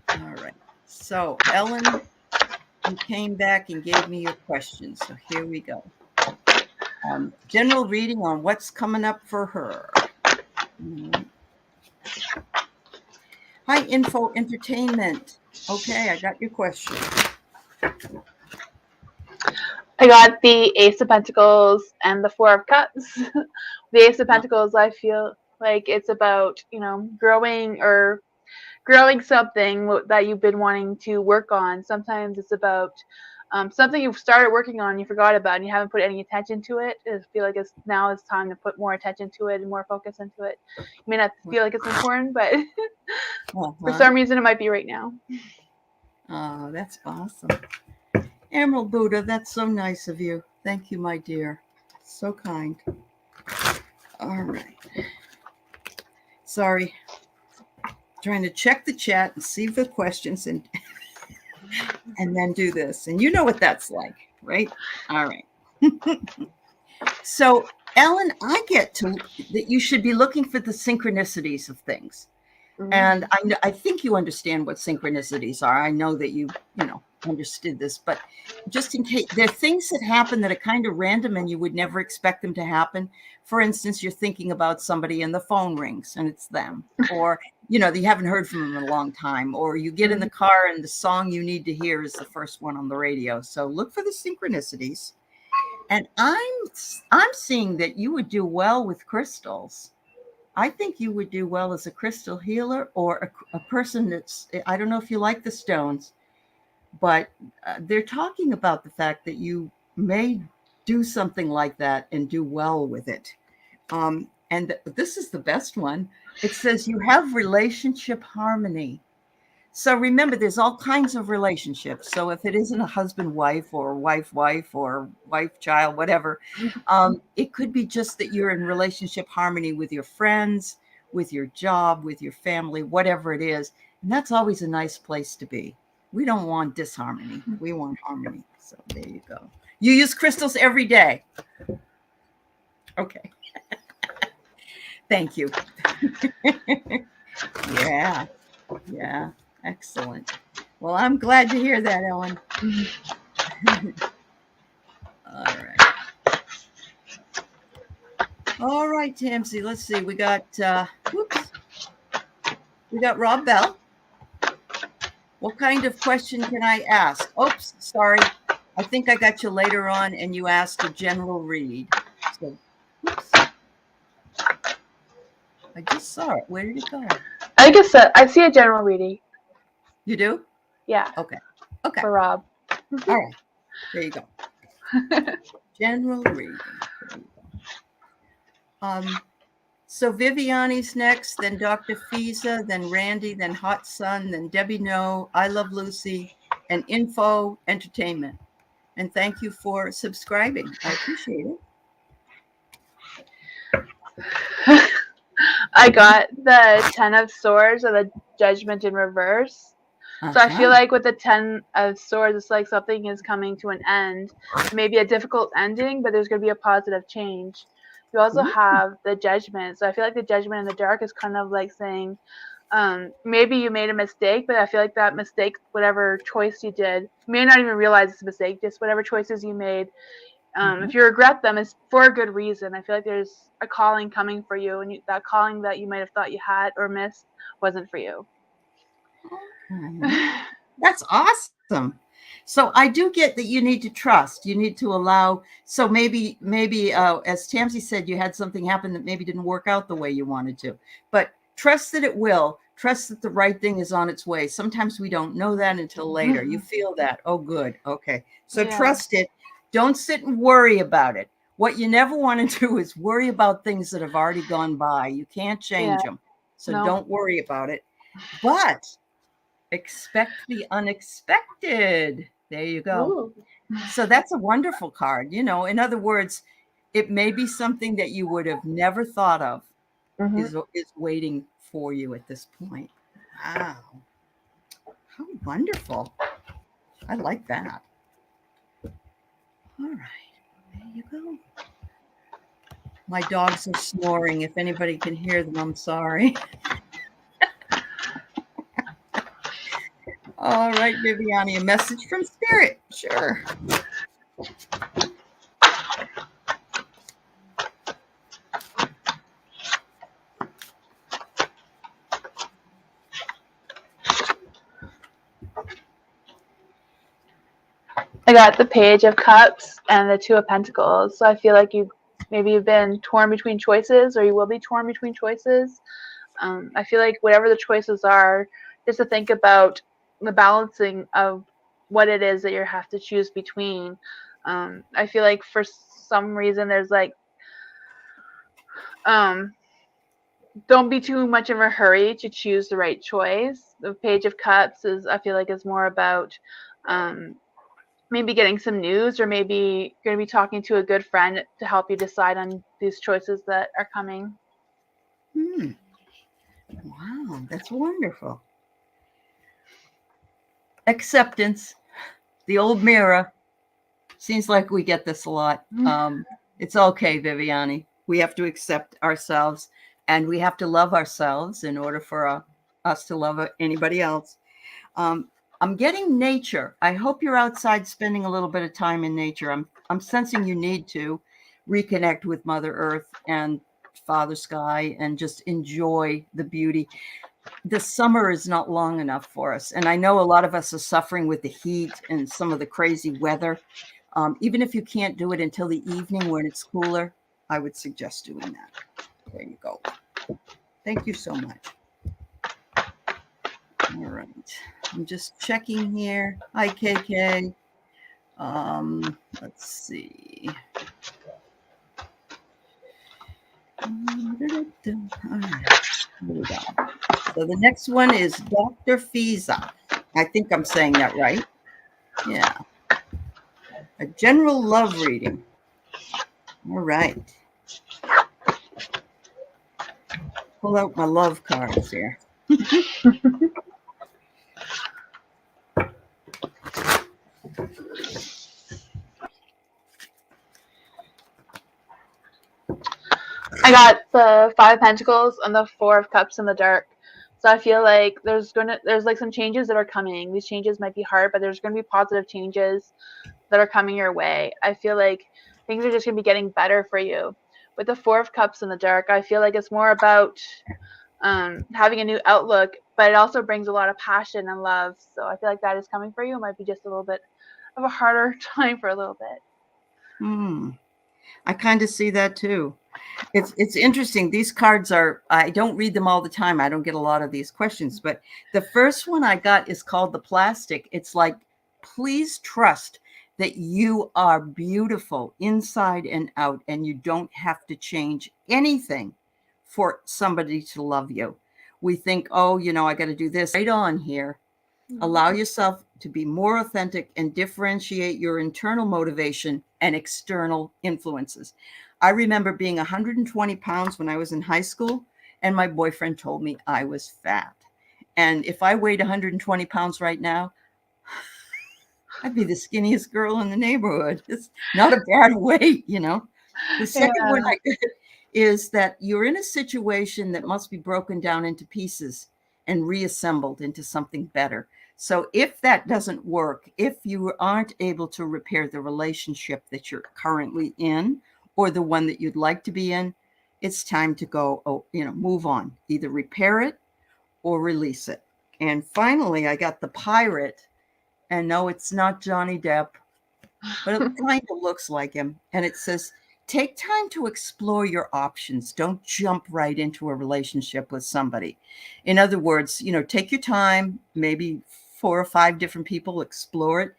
All right. So, Ellen, you came back and gave me your questions. So here we go. General reading on what's coming up for her. Hi, Info Entertainment. Okay, I got your question. I got the Ace of Pentacles and the Four of Cups. The Ace of Pentacles, I feel like it's about, growing something that you've been wanting to work on. Sometimes it's about something you've started working on, you forgot about, and you haven't put any attention to it. I feel like it's time to put more attention to it and more focus into it. You may not feel like it's important, but for some reason it might be right now. Oh, that's awesome. Emerald Buddha, that's so nice of you. Thank you, my dear. So kind. All right. Sorry. Trying to check the chat and see the questions and then do this. And you know what that's like, right? All right. So, Ellen, I get to that you should be looking for the synchronicities of things. And I think you understand what synchronicities are. I know that you understood this, but just in case, there are things that happen that are kind of random and you would never expect them to happen. For instance, you're thinking about somebody and the phone rings and it's them, or, you haven't heard from them in a long time, or you get in the car and the song you need to hear is the first one on the radio. So look for the synchronicities. And I'm seeing that you would do well with crystals. I think you would do well as a crystal healer or a person that's, I don't know if you like the stones, but they're talking about the fact that you may do something like that and do well with it. And this is the best one. It says you have relationship harmony. So remember, there's all kinds of relationships. So if it isn't a husband-wife or wife-wife or wife-child, whatever, it could be just that you're in relationship harmony with your friends, with your job, with your family, whatever it is. And that's always a nice place to be. We don't want disharmony. We want harmony. So there you go. You use crystals every day. Okay. Thank you. Yeah. Yeah. Excellent. Well, I'm glad to hear that, Ellen. All right. All right, Tamsy. Let's see. We got Rob Bell. What kind of question can I ask? Oops, sorry. I think I got you later on and you asked a general read. So, oops. I just saw it. Where did it go? I guess I see a general reading. You do? Yeah. Okay. For Rob. All right. There you go. General reading. So Viviani's next, then Dr. Fiza, then Randy, then Hot Sun, then Debbie No, I Love Lucy, and Info Entertainment. And thank you for subscribing. I appreciate it. I got the 10 of Swords or the Judgment in reverse. So I feel like with the 10 of Swords, it's like something is coming to an end. Maybe a difficult ending, but there's going to be a positive change. You also have the Judgment. So I feel like the Judgment in the Dark is kind of like saying, maybe you made a mistake, but I feel like that mistake, whatever choice you did, you may not even realize it's a mistake. Just whatever choices you made, if you regret them, it's for a good reason. I feel like there's a calling coming for you, and that calling that you might have thought you had or missed wasn't for you. That's awesome. So I do get that you need to trust. You need to allow. So maybe, as Tamsy said, you had something happen that maybe didn't work out the way you wanted to. But trust that it will. Trust that the right thing is on its way. Sometimes we don't know that until later. You feel that. Oh, good. Okay. So trust it. Don't sit and worry about it. What you never want to do is worry about things that have already gone by. You can't change them. So don't worry about it. But expect the unexpected. There you go. Ooh. So that's a wonderful card. In other words, it may be something that you would have never thought of is waiting for you at this point. Wow. How wonderful. I like that. All right. There you go. My dogs are snoring. If anybody can hear them, I'm sorry. All right, Viviani, a message from Spirit. Sure. I got the Page of Cups and the Two of Pentacles. So I feel like you've been torn between choices, or you will be torn between choices. I feel like whatever the choices are, just to think about the balancing of what it is that you have to choose between. I feel like for some reason there's like, don't be too much of a hurry to choose the right choice. The Page of Cups I feel like is more about maybe getting some news, or maybe you're going to be talking to a good friend to help you decide on these choices that are coming. Wow, that's wonderful. Acceptance, the old mirror. Seems like we get this a lot. It's okay, Viviani. We have to accept ourselves, and we have to love ourselves in order for us to love anybody else. I'm getting nature. I hope you're outside spending a little bit of time in nature. I'm sensing you need to reconnect with Mother Earth and Father Sky and just enjoy the beauty. The summer is not long enough for us. And I know a lot of us are suffering with the heat and some of the crazy weather. Even if you can't do it until the evening when it's cooler, I would suggest doing that. There you go. Thank you so much. All right. I'm just checking here. Hi, KK. Let's see. All right. Here we go. So the next one is Dr. Fiza. I think I'm saying that right. Yeah. A general love reading. All right. Pull out my love cards here. I got the Five of Pentacles and the Four of Cups in the dark. So I feel like there's like some changes that are coming. These changes might be hard, but there's gonna be positive changes that are coming your way. I feel like things are just gonna be getting better for you. With the Four of Cups in the dark, I feel like it's more about having a new outlook, but it also brings a lot of passion and love. So I feel like that is coming for you. It might be just a little bit of a harder time for a little bit. I kind of see that too. It's interesting. These cards I don't read them all the time. I don't get a lot of these questions, but the first one I got is called the plastic. It's like, please trust that you are beautiful inside and out, and you don't have to change anything for somebody to love you. We think, oh, I got to do this. Right on here. Allow yourself to be more authentic and differentiate your internal motivation and external influences. I remember being 120 pounds when I was in high school, and my boyfriend told me I was fat. And if I weighed 120 pounds right now, I'd be the skinniest girl in the neighborhood. It's not a bad weight, The second one I get is that you're in a situation that must be broken down into pieces. and reassembled into something better. So if that doesn't work, if you aren't able to repair the relationship that you're currently in or the one that you'd like to be in, it's time to go, move on, either repair it or release it. And finally, I got the pirate. And no, it's not Johnny Depp, but it kind of looks like him. And it says, take time to explore your options. Don't jump right into a relationship with somebody. In other words, take your time, maybe 4 or 5 different people, explore it.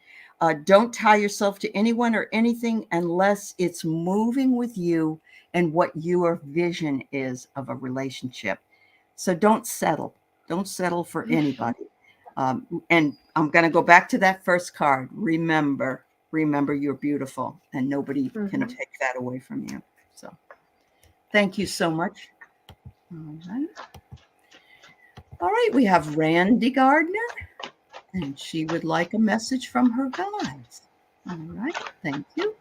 Don't tie yourself to anyone or anything unless it's moving with you and what your vision is of a relationship. So don't settle. Don't settle for anybody. And I'm going to go back to that first card. Remember you're beautiful and nobody can take that away from you. So thank you so much. All right. We have Randy Gardner, and she would like a message from her guides. All right. Thank you.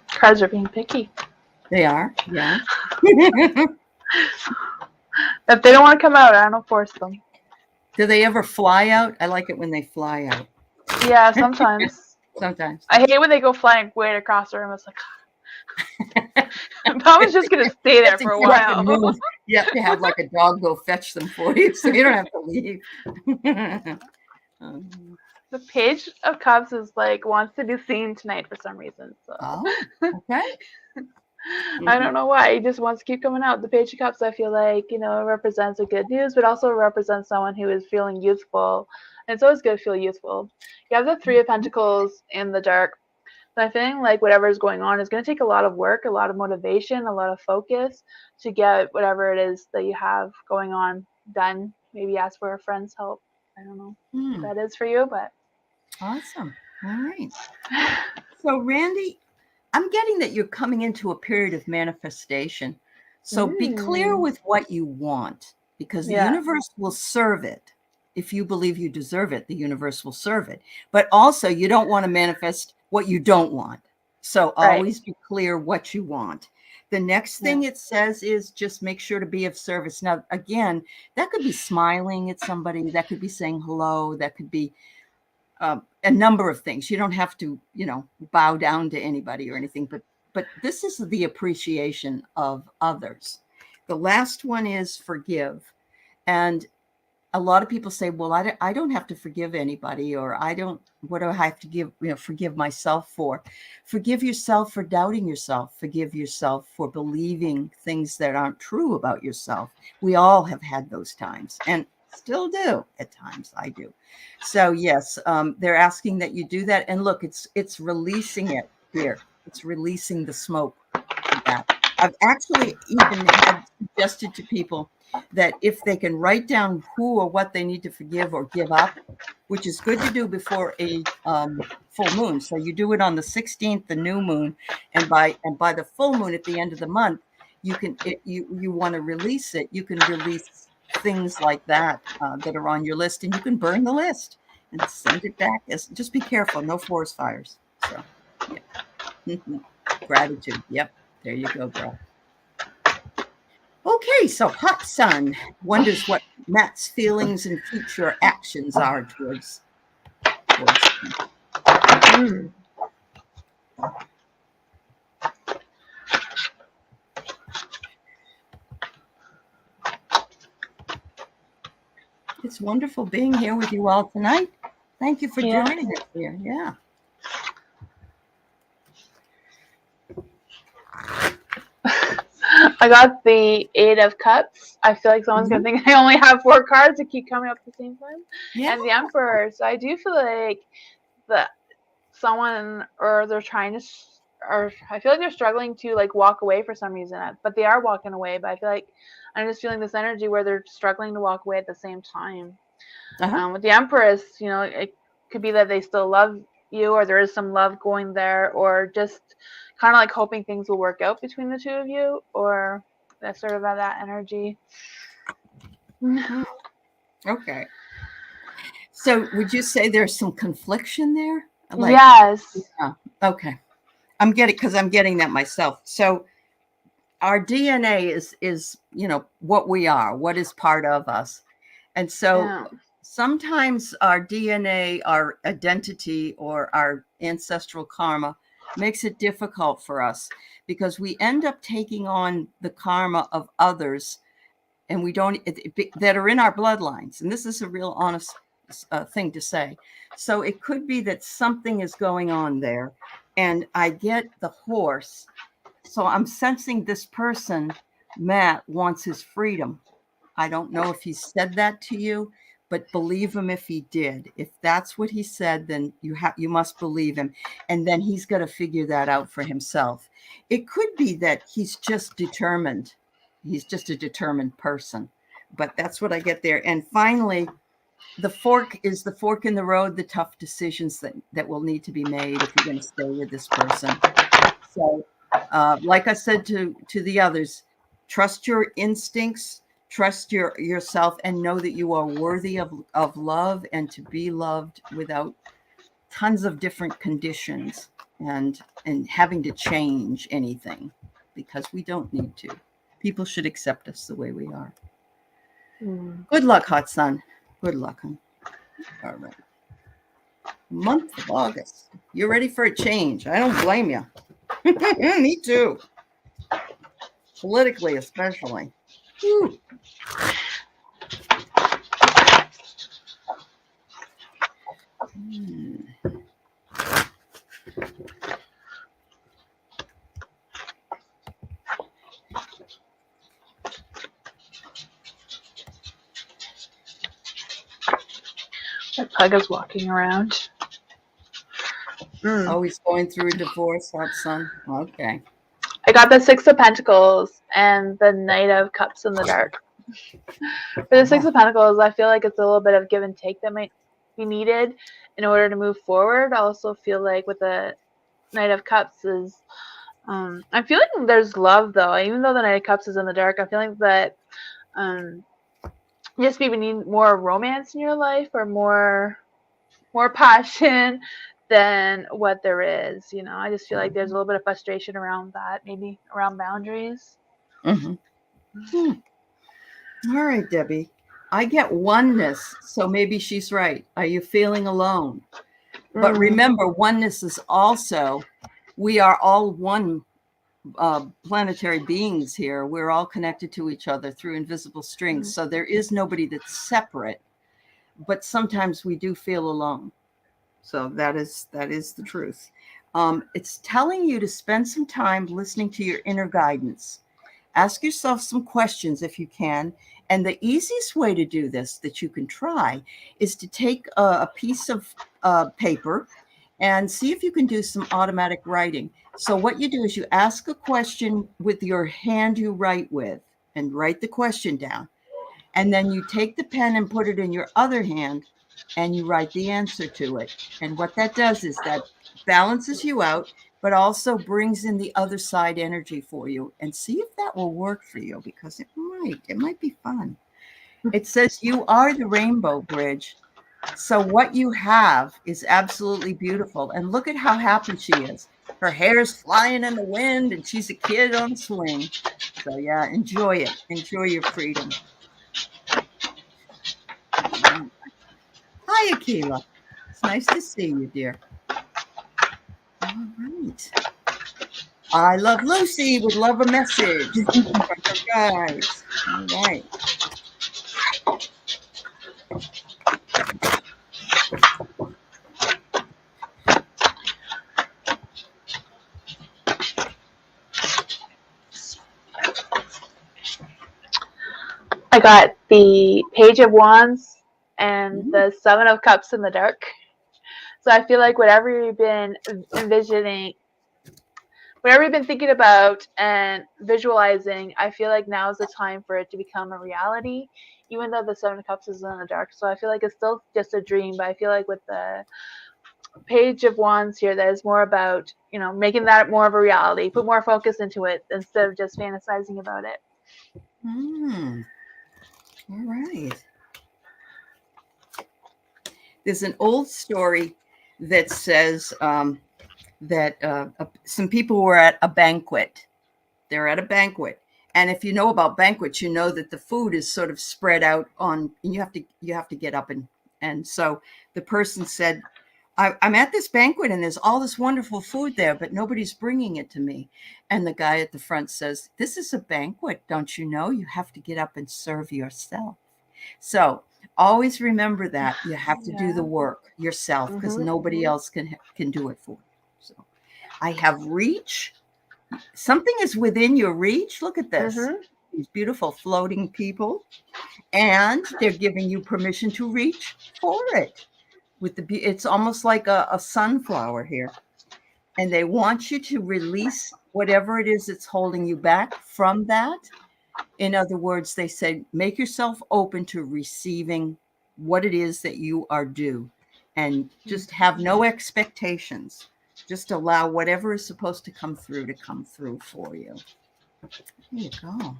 Cards are being picky. They are, yeah. If they don't want to come out, I don't force them. Do they ever fly out? I like it when they fly out. Yeah, sometimes. Sometimes. I hate when they go flying way across the room. It's like, I was just going to stay there for a while. You have to have like a dog go fetch them for you so you don't have to leave. The Page of Cups is like, wants to be seen tonight for some reason. So. Oh, okay. I don't know why. He just wants to keep coming out. The Page of Cups, I feel like, it represents a good news, but also represents someone who is feeling youthful. And it's always good to feel youthful. You have the 3 of Pentacles in the dark. So I think like whatever is going on is going to take a lot of work, a lot of motivation, a lot of focus to get whatever it is that you have going on done. Maybe ask for a friend's help. I don't know what that is for you, but. Awesome. All right. So Randy, I'm getting that you're coming into a period of manifestation. So be clear with what you want, because the universe will serve it. If you believe you deserve it, the universe will serve it. But also, you don't want to manifest what you don't want. So always be clear what you want. The next thing it says is just make sure to be of service. Now, again, that could be smiling at somebody. That could be saying hello. That could be a number of things. You don't have to, bow down to anybody or anything, but this is the appreciation of others. The last one is forgive. And a lot of people say, well, I don't have to forgive anybody, or what do I have to forgive myself for? Forgive yourself for doubting yourself. Forgive yourself for believing things that aren't true about yourself. We all have had those times and still do at times. I do. So yes, they're asking that you do that. And look, it's releasing it here. It's releasing the smoke of that. I've actually even had suggested to people that if they can write down who or what they need to forgive or give up, which is good to do before a full moon. So you do it on the 16th, the new moon, and by the full moon at the end of the month, you can you want to release it. You can release things like that that are on your list, and you can burn the list and send it back. Just be careful, no forest fires. So, yeah. Gratitude. Yep, there you go, girl. Okay, so Hot Sun wonders what Matt's feelings and future actions are towards It's wonderful being here with you all tonight. Thank you for joining us here. Yeah. I got the 8 of Cups. I feel like someone's going to think I only have 4 cards that keep coming up at the same time. Yeah. And the Emperor. So I do feel like someone, or they're trying to, or I feel like they're struggling to like walk away for some reason, but they are walking away. But I feel like I'm just feeling this energy where they're struggling to walk away at the same time. With the Empress, it could be that they still love you, or there is some love going there, or just kind of like hoping things will work out between the two of you, or that's sort of that energy. Okay. So would you say there's some confliction there? Yes. Yeah. Okay. I'm getting that myself. So our DNA is, you know, what we are, what is part of us. And so sometimes our DNA, our identity, or our ancestral karma makes it difficult for us because we end up taking on the karma of others, and we don't that are in our bloodlines. And this is a real honest thing to say. So it could be that something is going on there, and I get the horse. So I'm sensing this person, Matt, wants his freedom. I don't know if he said that to you, but believe him if he did. If that's what he said, then you must believe him. And then he's got to figure that out for himself. It could be that he's just determined. He's just a determined person. But that's what I get there. And finally, the fork is the fork in the road, the tough decisions that will need to be made if you're going to stay with this person. So like I said to the others, trust your instincts, trust yourself, and know that you are worthy of love and to be loved without tons of different conditions and having to change anything, because we don't need to. People should accept us the way we are. Good luck, hot sun. Good luck, hon. All right. Month of August. You're ready for a change. I don't blame you. Me too. Politically, especially. Whew. My pug is walking around. Oh, he's going through a divorce, hot son. Okay. I got the Six of Pentacles and the Knight of Cups in the dark. For the Six of Pentacles, I feel like it's a little bit of give and take that might be needed in order to move forward. I also feel like with the Knight of Cups is, I'm feeling there's love though. Even though the Knight of Cups is in the dark, I feel like that just maybe need more romance in your life or more passion than what there is. You know, I just feel like there's a little bit of frustration around that, maybe around boundaries. Mm-hmm. All right, Debbie. I get oneness, so maybe she's right. Are you feeling alone? But remember, oneness is also, we are all one planetary beings here. We're all connected to each other through invisible strings. So there is nobody that's separate, but sometimes we do feel alone. So that is the truth. It's telling you to spend some time listening to your inner guidance. Ask yourself some questions if you can. And the easiest way to do this that you can try is to take a piece of paper and see if you can do some automatic writing. So what you do is you ask a question with your hand you write with and write the question down. And then you take the pen and put it in your other hand and you write the answer to it. And what that does is that balances you out, but also brings in the other side energy for you, and see if that will work for you, because it might be fun. It says you are the rainbow bridge. So what you have is absolutely beautiful. And look at how happy she is. Her hair's flying in the wind and she's a kid on a swing. So yeah, enjoy it. Enjoy your freedom. Hi, Akila. It's nice to see you, dear. All right. I Love Lucy would love a message from her guys. All right. I got the Page of Wands and the Seven of Cups in the dark. So I feel like whatever you've been envisioning, whatever you've been thinking about and visualizing, I feel like now is the time for it to become a reality, even though the Seven of Cups is in the dark. So I feel like it's still just a dream, but I feel like with the Page of Wands here, that is more about, you know, making that more of a reality, put more focus into it instead of just fantasizing about it. All right. There's an old story that says that some people were at a banquet. They're at a banquet. And if you know about banquets, you know that the food is sort of spread out on, and you have to get up and so the person said, I'm at this banquet and there's all this wonderful food there, but nobody's bringing it to me. And the guy at the front says, this is a banquet. Don't you know? You have to get up and serve yourself. So always remember that you have to do the work yourself, because nobody else can do it for you. So I have reach. Something is within your reach. Look at this. These beautiful floating people. And they're giving you permission to reach for it. It's almost like a sunflower here. And they want you to release whatever it is that's holding you back from that. In other words, they say, make yourself open to receiving what it is that you are due, and just have no expectations. Just allow whatever is supposed to come through for you. There you go.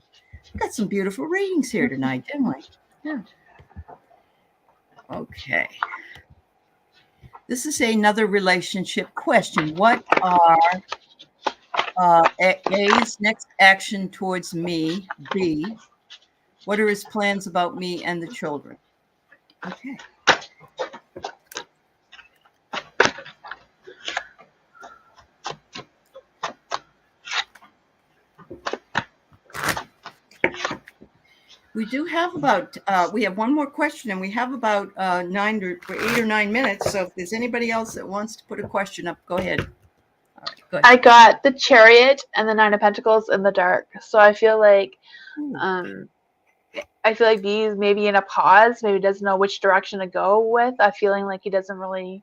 We got some beautiful readings here tonight, didn't we? Yeah. Okay. This is another relationship question. What are A's next action towards me? B, what are his plans about me and the children? Okay. We do have about, we have one more question, and we have about 8 or 9 minutes. So if there's anybody else that wants to put a question up, go ahead. All right, go ahead. I got the Chariot and the Nine of Pentacles in the dark. So I feel like, B's maybe in a pause, maybe doesn't know which direction to go with. I'm feeling like B doesn't really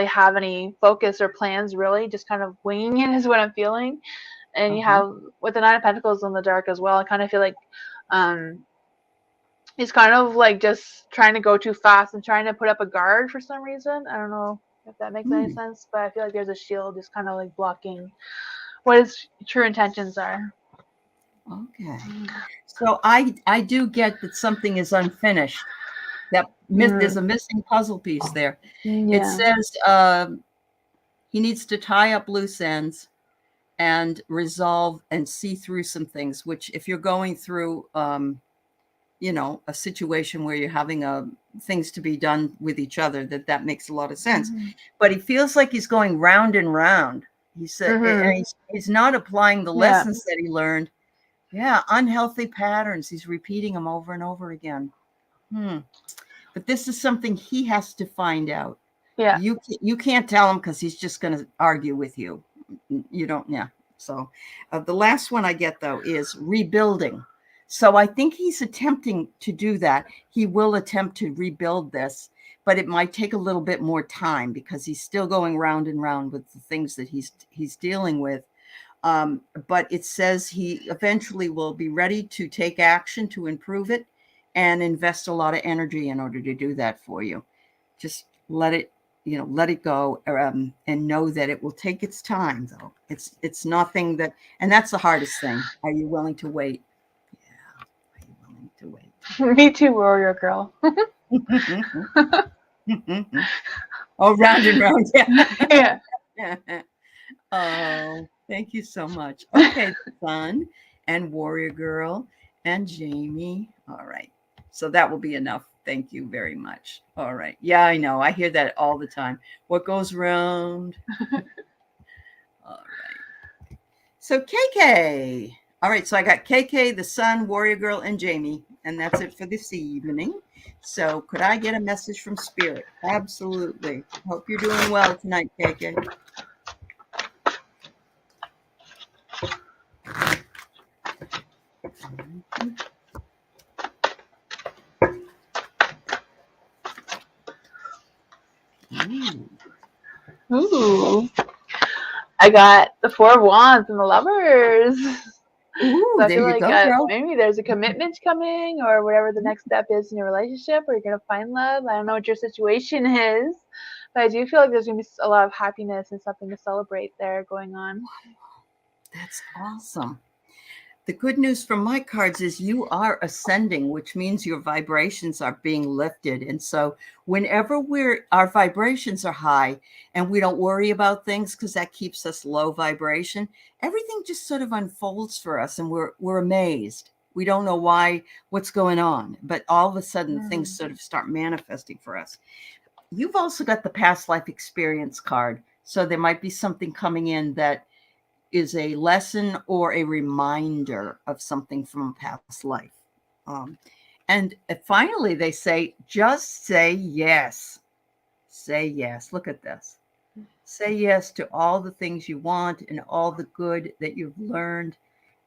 have any focus or plans, really, just kind of winging it is what I'm feeling. And you have, with the Nine of Pentacles in the dark as well, I kind of feel like he's kind of like just trying to go too fast and trying to put up a guard for some reason. I don't know if that makes any sense, but I feel like there's a shield just kind of like blocking what his true intentions are. Okay. So I do get that something is unfinished. That there's a missing puzzle piece there. Yeah. It says he needs to tie up loose ends and resolve and see through some things, which if you're going through, a situation where you're having things to be done with each other, that makes a lot of sense. But he feels like he's going round and round. He said, and he's not applying the lessons that he learned. Yeah, unhealthy patterns. He's repeating them over and over again. But this is something he has to find out. Yeah, you can't tell him, because he's just going to argue with you. You don't. Yeah. So the last one I get, though, is rebuilding. So I think he's attempting to do that. He will attempt to rebuild this, but it might take a little bit more time, because he's still going round and round with the things that he's dealing with. But it says he eventually will be ready to take action to improve it and invest a lot of energy in order to do that for you. Just let it go, and know that it will take its time, though. It's nothing that, and that's the hardest thing. Are you willing to wait? Yeah. Are you willing to wait? Me too, warrior girl. Oh, round and round. Yeah. Yeah. Oh, thank you so much. Okay, Sun and warrior girl and Jamie. All right. So that will be enough. Thank you very much. All right. Yeah, I know. I hear that all the time. What goes around? All right. So KK. All right. So I got KK, the Sun, warrior girl, and Jamie. And that's it for this evening. So could I get a message from Spirit? Absolutely. Hope you're doing well tonight, KK. Ooh. I got the Four of Wands and the Lovers. Ooh, so I feel like maybe there's a commitment coming, or whatever the next step is in your relationship, or you're going to find love. I don't know what your situation is, but I do feel like there's going to be a lot of happiness and something to celebrate there going on. That's awesome. The good news from my cards is you are ascending, which means your vibrations are being lifted. And so whenever our vibrations are high and we don't worry about things because that keeps us low vibration, everything just sort of unfolds for us and we're amazed. We don't know what's going on, but all of a sudden things sort of start manifesting for us. You've also got the past life experience card. So there might be something coming in that is a lesson or a reminder of something from a past life. And finally, they say, just say yes. Say yes. Look at this. Say yes to all the things you want and all the good that you've learned,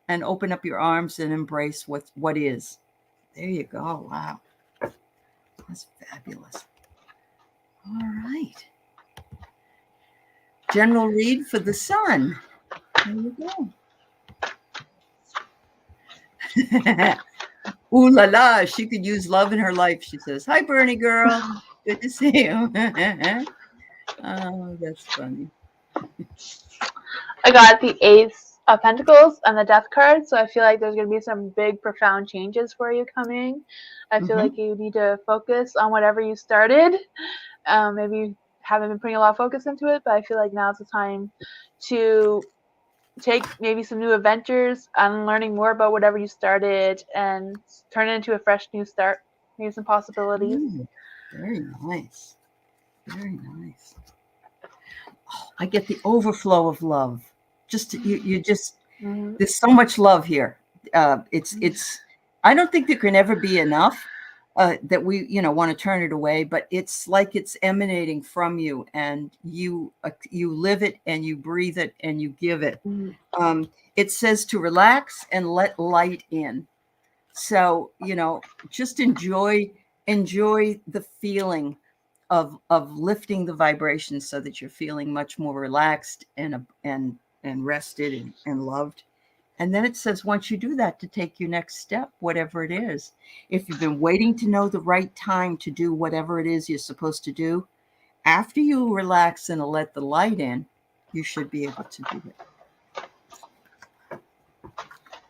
and open up your arms and embrace what is. There you go. Wow. That's fabulous. All right. General read for the sun. There you go. Ooh la la, she could use love in her life, she says. Hi, Bernie girl. Good to see you. Oh, that's funny. I got the Ace of Pentacles and the Death card, so I feel like there's going to be some big, profound changes for you coming. I feel like you need to focus on whatever you started. Maybe you haven't been putting a lot of focus into it, but I feel like now's the time to take maybe some new adventures and learning more about whatever you started and turn it into a fresh new start. Maybe some possibilities. Very nice. Very nice. Oh, I get the overflow of love. Just you just there's so much love here. It's I don't think there can ever be enough that we want to turn it away, but it's like it's emanating from you, and you live it and you breathe it and you give it. It says to relax and let light in. So just enjoy the feeling of lifting the vibration so that you're feeling much more relaxed and rested and loved. And then it says, once you do that, to take your next step, whatever it is. If you've been waiting to know the right time to do whatever it is you're supposed to do, after you relax and let the light in, you should be able to do it.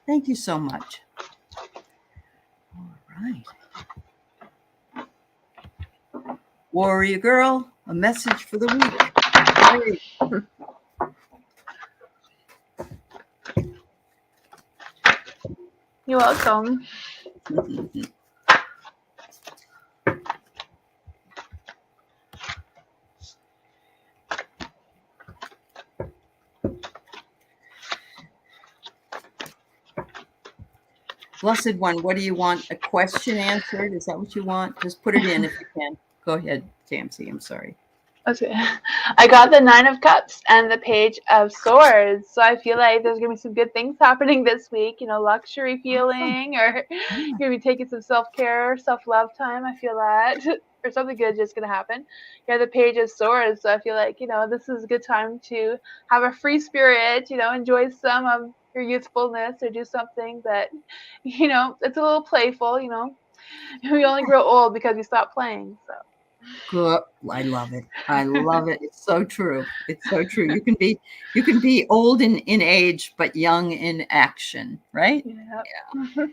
Thank you so much. All right. Warrior girl, a message for the week. You're welcome. Blessed One, what do you want? A question answered? Is that what you want? Just put it in if you can. Go ahead, Tamsy. I'm sorry. Okay. I got the 9 of Cups and the Page of Swords. So I feel like there's going to be some good things happening this week. Luxury feeling, or you're going to be taking some self-care, self-love time. I feel that. Or something good just going to happen. You have the Page of Swords. So I feel like, this is a good time to have a free spirit, enjoy some of your youthfulness, or do something that, it's a little playful, We only grow old because we stop playing, so. Good. I love it. I love it. It's so true. It's so true. You can be old in age, but young in action, right? Yep. Yeah.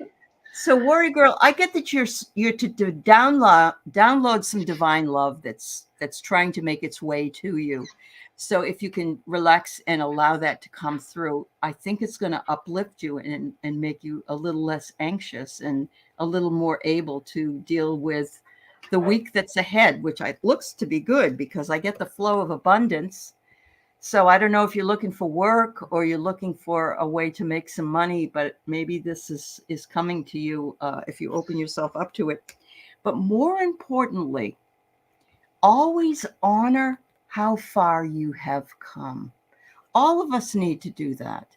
So, Warrior Girl, I get that you're to download some divine love that's trying to make its way to you. So if you can relax and allow that to come through, I think it's going to uplift you and make you a little less anxious and a little more able to deal with the week that's ahead, which looks to be good because I get the flow of abundance. So I don't know if you're looking for work or you're looking for a way to make some money, but maybe this is coming to you if you open yourself up to it. But more importantly, always honor how far you have come. All of us need to do that.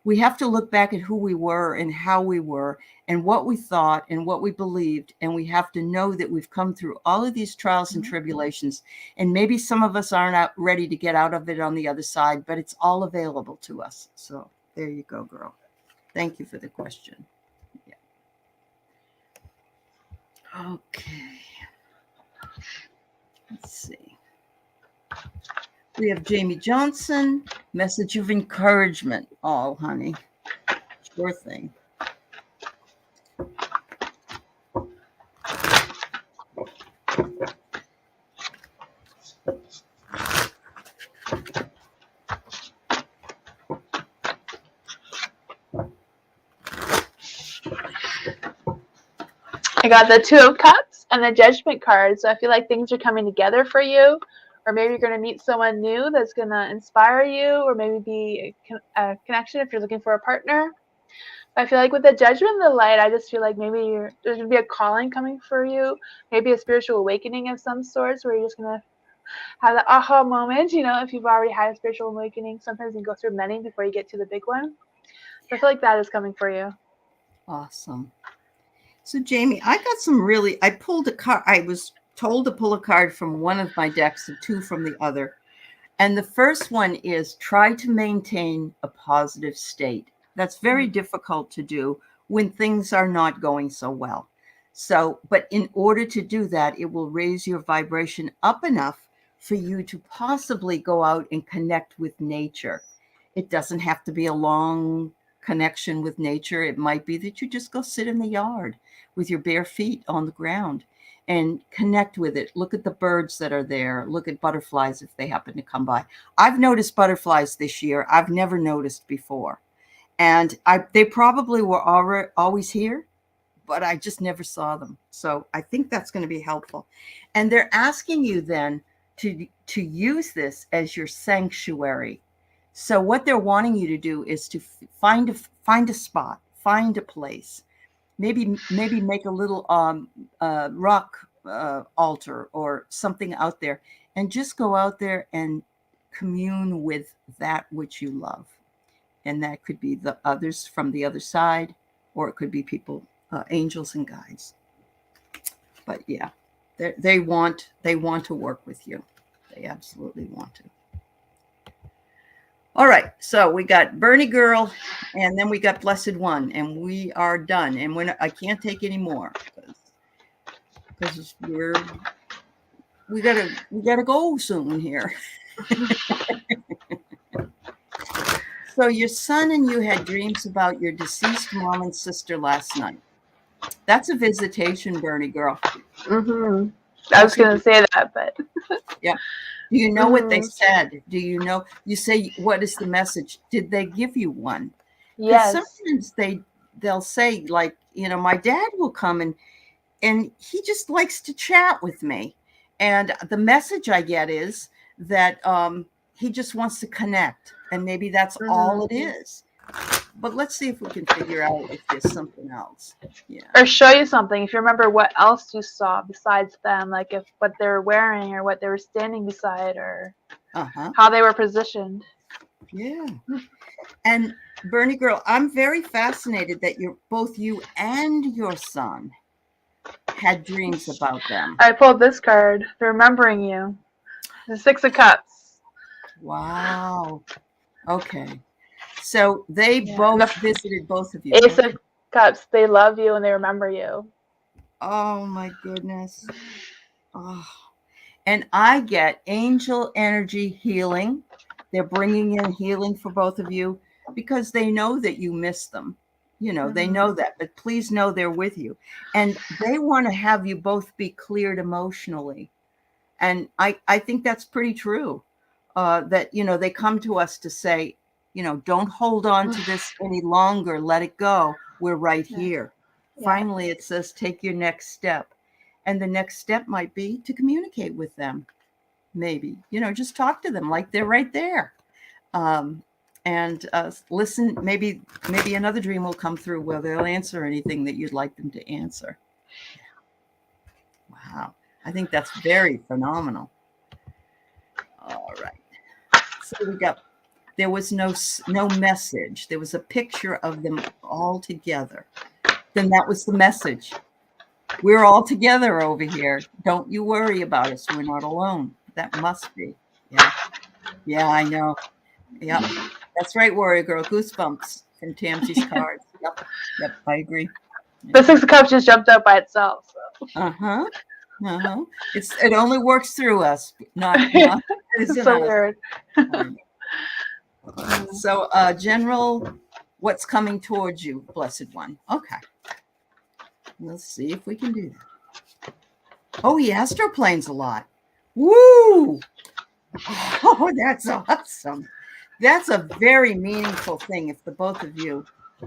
We have to look back at who we were and how we were and what we thought and what we believed. And we have to know that we've come through all of these trials and tribulations. And maybe some of us aren't ready to get out of it on the other side, but it's all available to us. So there you go, girl. Thank you for the question. Yeah. Okay. Let's see. We have Jamie Johnson, message of encouragement. Oh, honey, sure thing. I got the Two of Cups and the Judgment card. So I feel like things are coming together for you, or maybe you're going to meet someone new that's going to inspire you, or maybe be a connection if you're looking for a partner. I feel like with the Judgment and the Light, I just feel like maybe there's going to be a calling coming for you, maybe a spiritual awakening of some sorts, where you're just going to have the aha moment. You know, if you've already had a spiritual awakening, sometimes you go through many before you get to the big one. So I feel like that is coming for you. Awesome. So Jamie, I pulled a card. I was told to pull a card from one of my decks and two from the other. And the first one is try to maintain a positive state. That's very difficult to do when things are not going so well. So, but in order to do that, it will raise your vibration up enough for you to possibly go out and connect with nature. It doesn't have to be a long connection with nature. It might be that you just go sit in the yard with your bare feet on the ground and connect with it. Look at the birds that are there. Look at butterflies if they happen to come by. I've noticed butterflies this year I've never noticed before. And they probably were always here, but I just never saw them. So I think that's going to be helpful. And they're asking you then to use this as your sanctuary. So what they're wanting you to do is to find a spot, find a place, maybe make a little rock altar or something out there, and just go out there and commune with that which you love. And that could be the others from the other side, or it could be people, angels and guides. But yeah, they want to work with you. They absolutely want to. All right, so we got Bernie Girl, and then we got Blessed One, and we are done. And I can't take any more because we gotta go soon here. So your son and you had dreams about your deceased mom and sister last night. That's a visitation, Bernie Girl. Mm-hmm. I was going to say that, but yeah. Do you know what they said? Do you know? You say, what is the message? Did they give you one? Yes. Sometimes they'll say, like, you know, my dad will come and he just likes to chat with me. And the message I get is that he just wants to connect. And maybe that's all it is. But let's see if we can figure out if there's something else. Yeah. Or show you something if you remember what else you saw besides them, like if what they were wearing or what they were standing beside or how they were positioned. Yeah. And Bernie Girl, I'm very fascinated that both you and your son had dreams about them. I pulled this card, remembering you. The Six of Cups. Wow. Okay. So they both visited both of you. Ace of Cups. They love you and they remember you. Oh my goodness. Oh. And I get angel energy healing. They're bringing in healing for both of you because they know that you miss them. You know, they know that, but please know they're with you. And they want to have you both be cleared emotionally. And I think that's pretty true. That, you know, they come to us to say, you know, don't hold on to this any longer. Let it go. We're right here. Yeah. Finally, it says, take your next step. And the next step might be to communicate with them. Maybe, you know, just talk to them like they're right there. And listen, maybe another dream will come through where they'll answer anything that you'd like them to answer. Wow. I think that's very phenomenal. All right. So there was no message. There was a picture of them all together. Then that was the message. We're all together over here. Don't you worry about us. We're not alone. That must be. Yeah. Yeah, I know. Yeah. That's right, Warrior Girl. Goosebumps from Tamsy's cards. Yep, I agree. The Six of Cups just jumped out by itself. So. It only works through us, not it's so weird. So general, what's coming towards you, Blessed One? Okay. Let's see if we can do that. Oh, he astroplanes a lot. Woo! Oh, that's awesome. That's a very meaningful thing if the both of you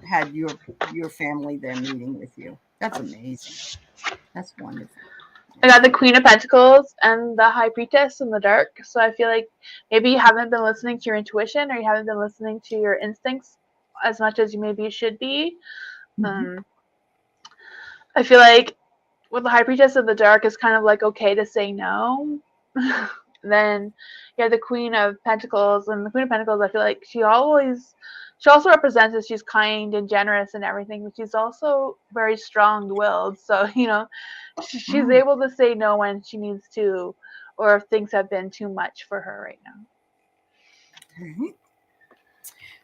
had your family there meeting with you. That's amazing. That's wonderful. I got the Queen of Pentacles and the High Priestess in the dark. So I feel like maybe you haven't been listening to your intuition, or you haven't been listening to your instincts as much as you maybe should be. I feel like with the High Priestess of the dark, it's kind of like okay to say no. Then you have the Queen of Pentacles, and the Queen of Pentacles, I feel like she also represents that she's kind and generous and everything, but she's also very strong-willed. So, she's able to say no when she needs to, or if things have been too much for her right now. Mm-hmm.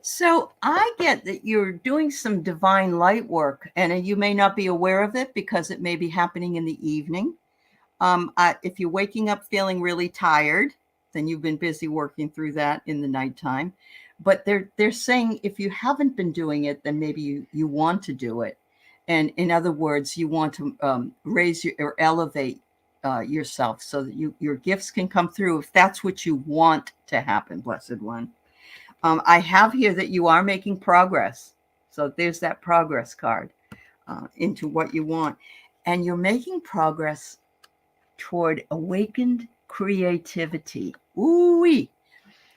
So I get that you're doing some divine light work, and you may not be aware of it because it may be happening in the evening. If you're waking up feeling really tired, then you've been busy working through that in the nighttime. But they're saying if you haven't been doing it, then maybe you want to do it. And in other words, you want to raise or elevate yourself so that your gifts can come through if that's what you want to happen, Blessed One. I have here that you are making progress. So there's that progress card into what you want. And you're making progress toward awakened creativity. Ooh-wee.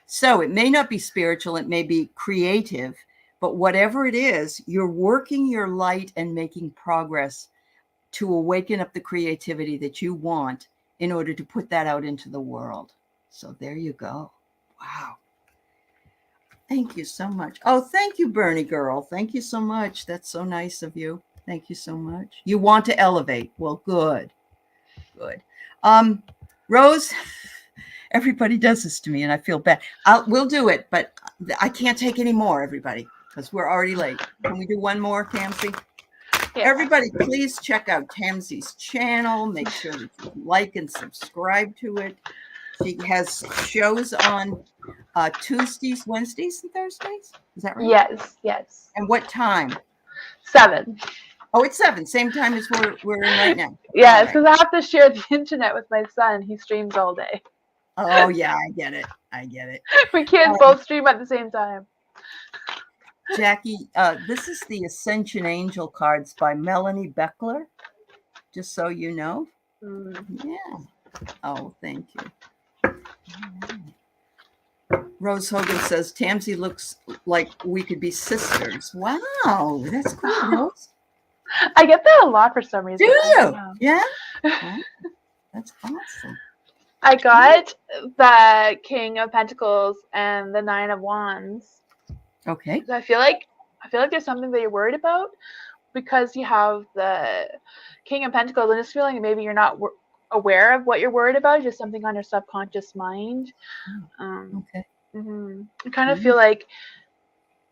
So it may not be spiritual, it may be creative, but whatever it is, you're working your light and making progress to awaken up the creativity that you want in order to put that out into the world. So there you go. Wow. Thank you so much. Oh, thank you, Bernie girl. Thank you so much. That's so nice of you. Thank you so much. You want to elevate. Well, good. Good. Rose, everybody does this to me and I feel bad. We'll do it, but I can't take any more, everybody, because we're already late. Can we do one more, Tamsy? Yeah. Everybody, please check out Tamsy's channel. Make sure that you like and subscribe to it. She has shows on Tuesdays, Wednesdays, and Thursdays. Is that right? Yes. And what time? 7. Oh, it's 7. Same time as we're in right now. Yeah, it's because I have to share the internet with my son. He streams all day. Oh, yeah, I get it. We can't both stream at the same time. Jackie, this is the Ascension Angel cards by Melanie Beckler, just so you know. Yeah. Oh, thank you. Rose Hogan says, Tamsy looks like we could be sisters. Wow, that's cool, Rose. I get that a lot for some reason. Do you? Yeah? Oh, that's awesome. I got the King of Pentacles and the 9 of Wands. Okay. I feel like there's something that you're worried about because you have the King of Pentacles and just feeling like maybe you're not aware of what you're worried about, just something on your subconscious mind. Okay. I kind of feel like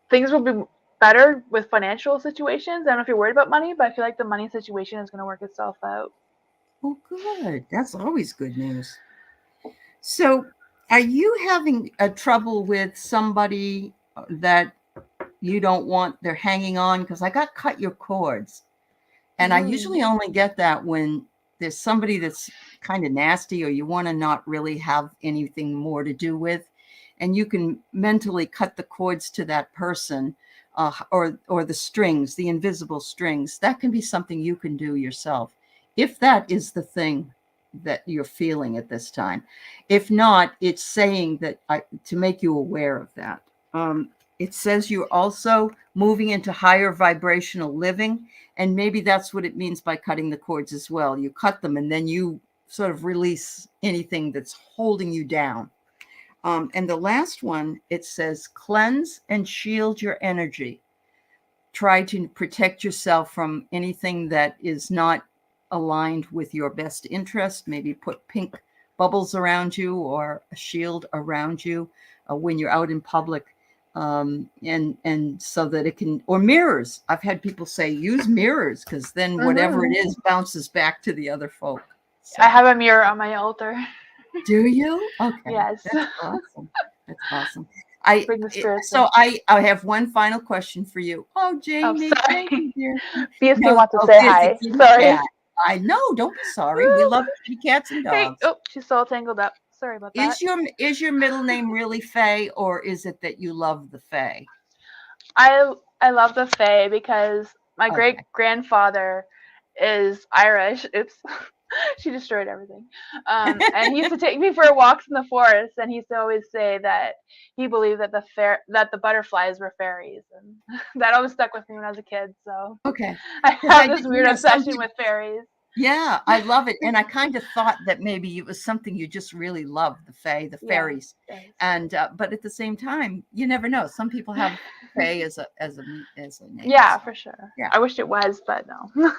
things will be better with financial situations. I don't know if you're worried about money, but I feel like the money situation is going to work itself out. Oh, good. That's always good news. So are you having a trouble with somebody that you don't want, they're hanging on? Because I got cut your cords. And I usually only get that when there's somebody that's kind of nasty or you want to not really have anything more to do with. And you can mentally cut the cords to that person or the strings, the invisible strings. That can be something you can do yourself, if that is the thing that you're feeling at this time. If not, it's saying that to make you aware of that. It says you're also moving into higher vibrational living. And maybe that's what it means by cutting the cords as well. You cut them and then you sort of release anything that's holding you down. And the last one, it says, cleanse and shield your energy. Try to protect yourself from anything that is not aligned with your best interest. Maybe put pink bubbles around you or a shield around you when you're out in public. And so that it can, or mirrors. I've had people say, use mirrors, because then whatever it is bounces back to the other folk. So. I have a mirror on my altar. Do you? Okay. Yes. That's awesome. That's awesome. So I have one final question for you. Oh, Jamie. Oh, sorry. BSP wants to say hi. Sorry. Cat. I know. Don't be sorry. We love kitty cats and dogs. Hey, she's all tangled up. Sorry about that. Is your middle name really Fae, or is it that you love the Fae? I love the Fae because my great grandfather is Irish. Oops. She destroyed everything. And he used to take me for walks in the forest, and he used to always say that he believed that the butterflies were fairies, and that always stuck with me when I was a kid. So okay, I have this weird obsession with fairies. Yeah, I love it, and I kind of thought that maybe it was something you just really love, the Fae, the fairies, and but at the same time, you never know. Some people have Fae as a name. Yeah, so. for sure. Yeah, I wish it was, but no.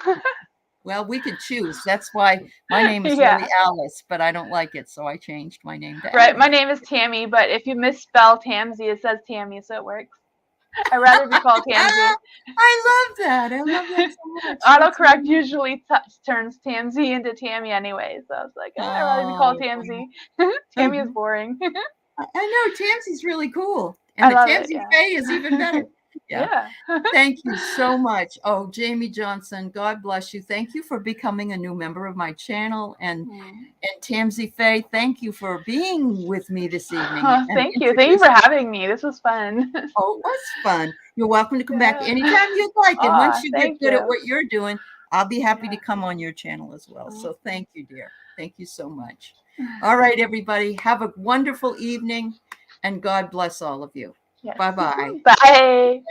Well, we could choose. That's why my name is really Alice, but I don't like it, so I changed my name to Right, Alice. my name is Tammy, but if you misspell Tamsy, it says Tammy, so it works. I'd rather be called Tamsy. I love that. I love that so much. Autocorrect usually turns Tamsy into Tammy anyway, so I was like, I'd rather be called Tamsy. Tammy is boring. I know Tamsy's really cool, and I the love Tamsy Fae is even better. Yeah. Thank you so much. Oh, Jamie Johnson, God bless you. Thank you for becoming a new member of my channel. And Tamsy Fae, thank you for being with me this evening. Thank you. Thank you for having me. This was fun. Oh, it was fun. You're welcome to come back anytime you'd like. And once you get good at what you're doing, I'll be happy to come on your channel as well. So thank you, dear. Thank you so much. All right, everybody. Have a wonderful evening, and God bless all of you. Yes. Bye-bye. Bye.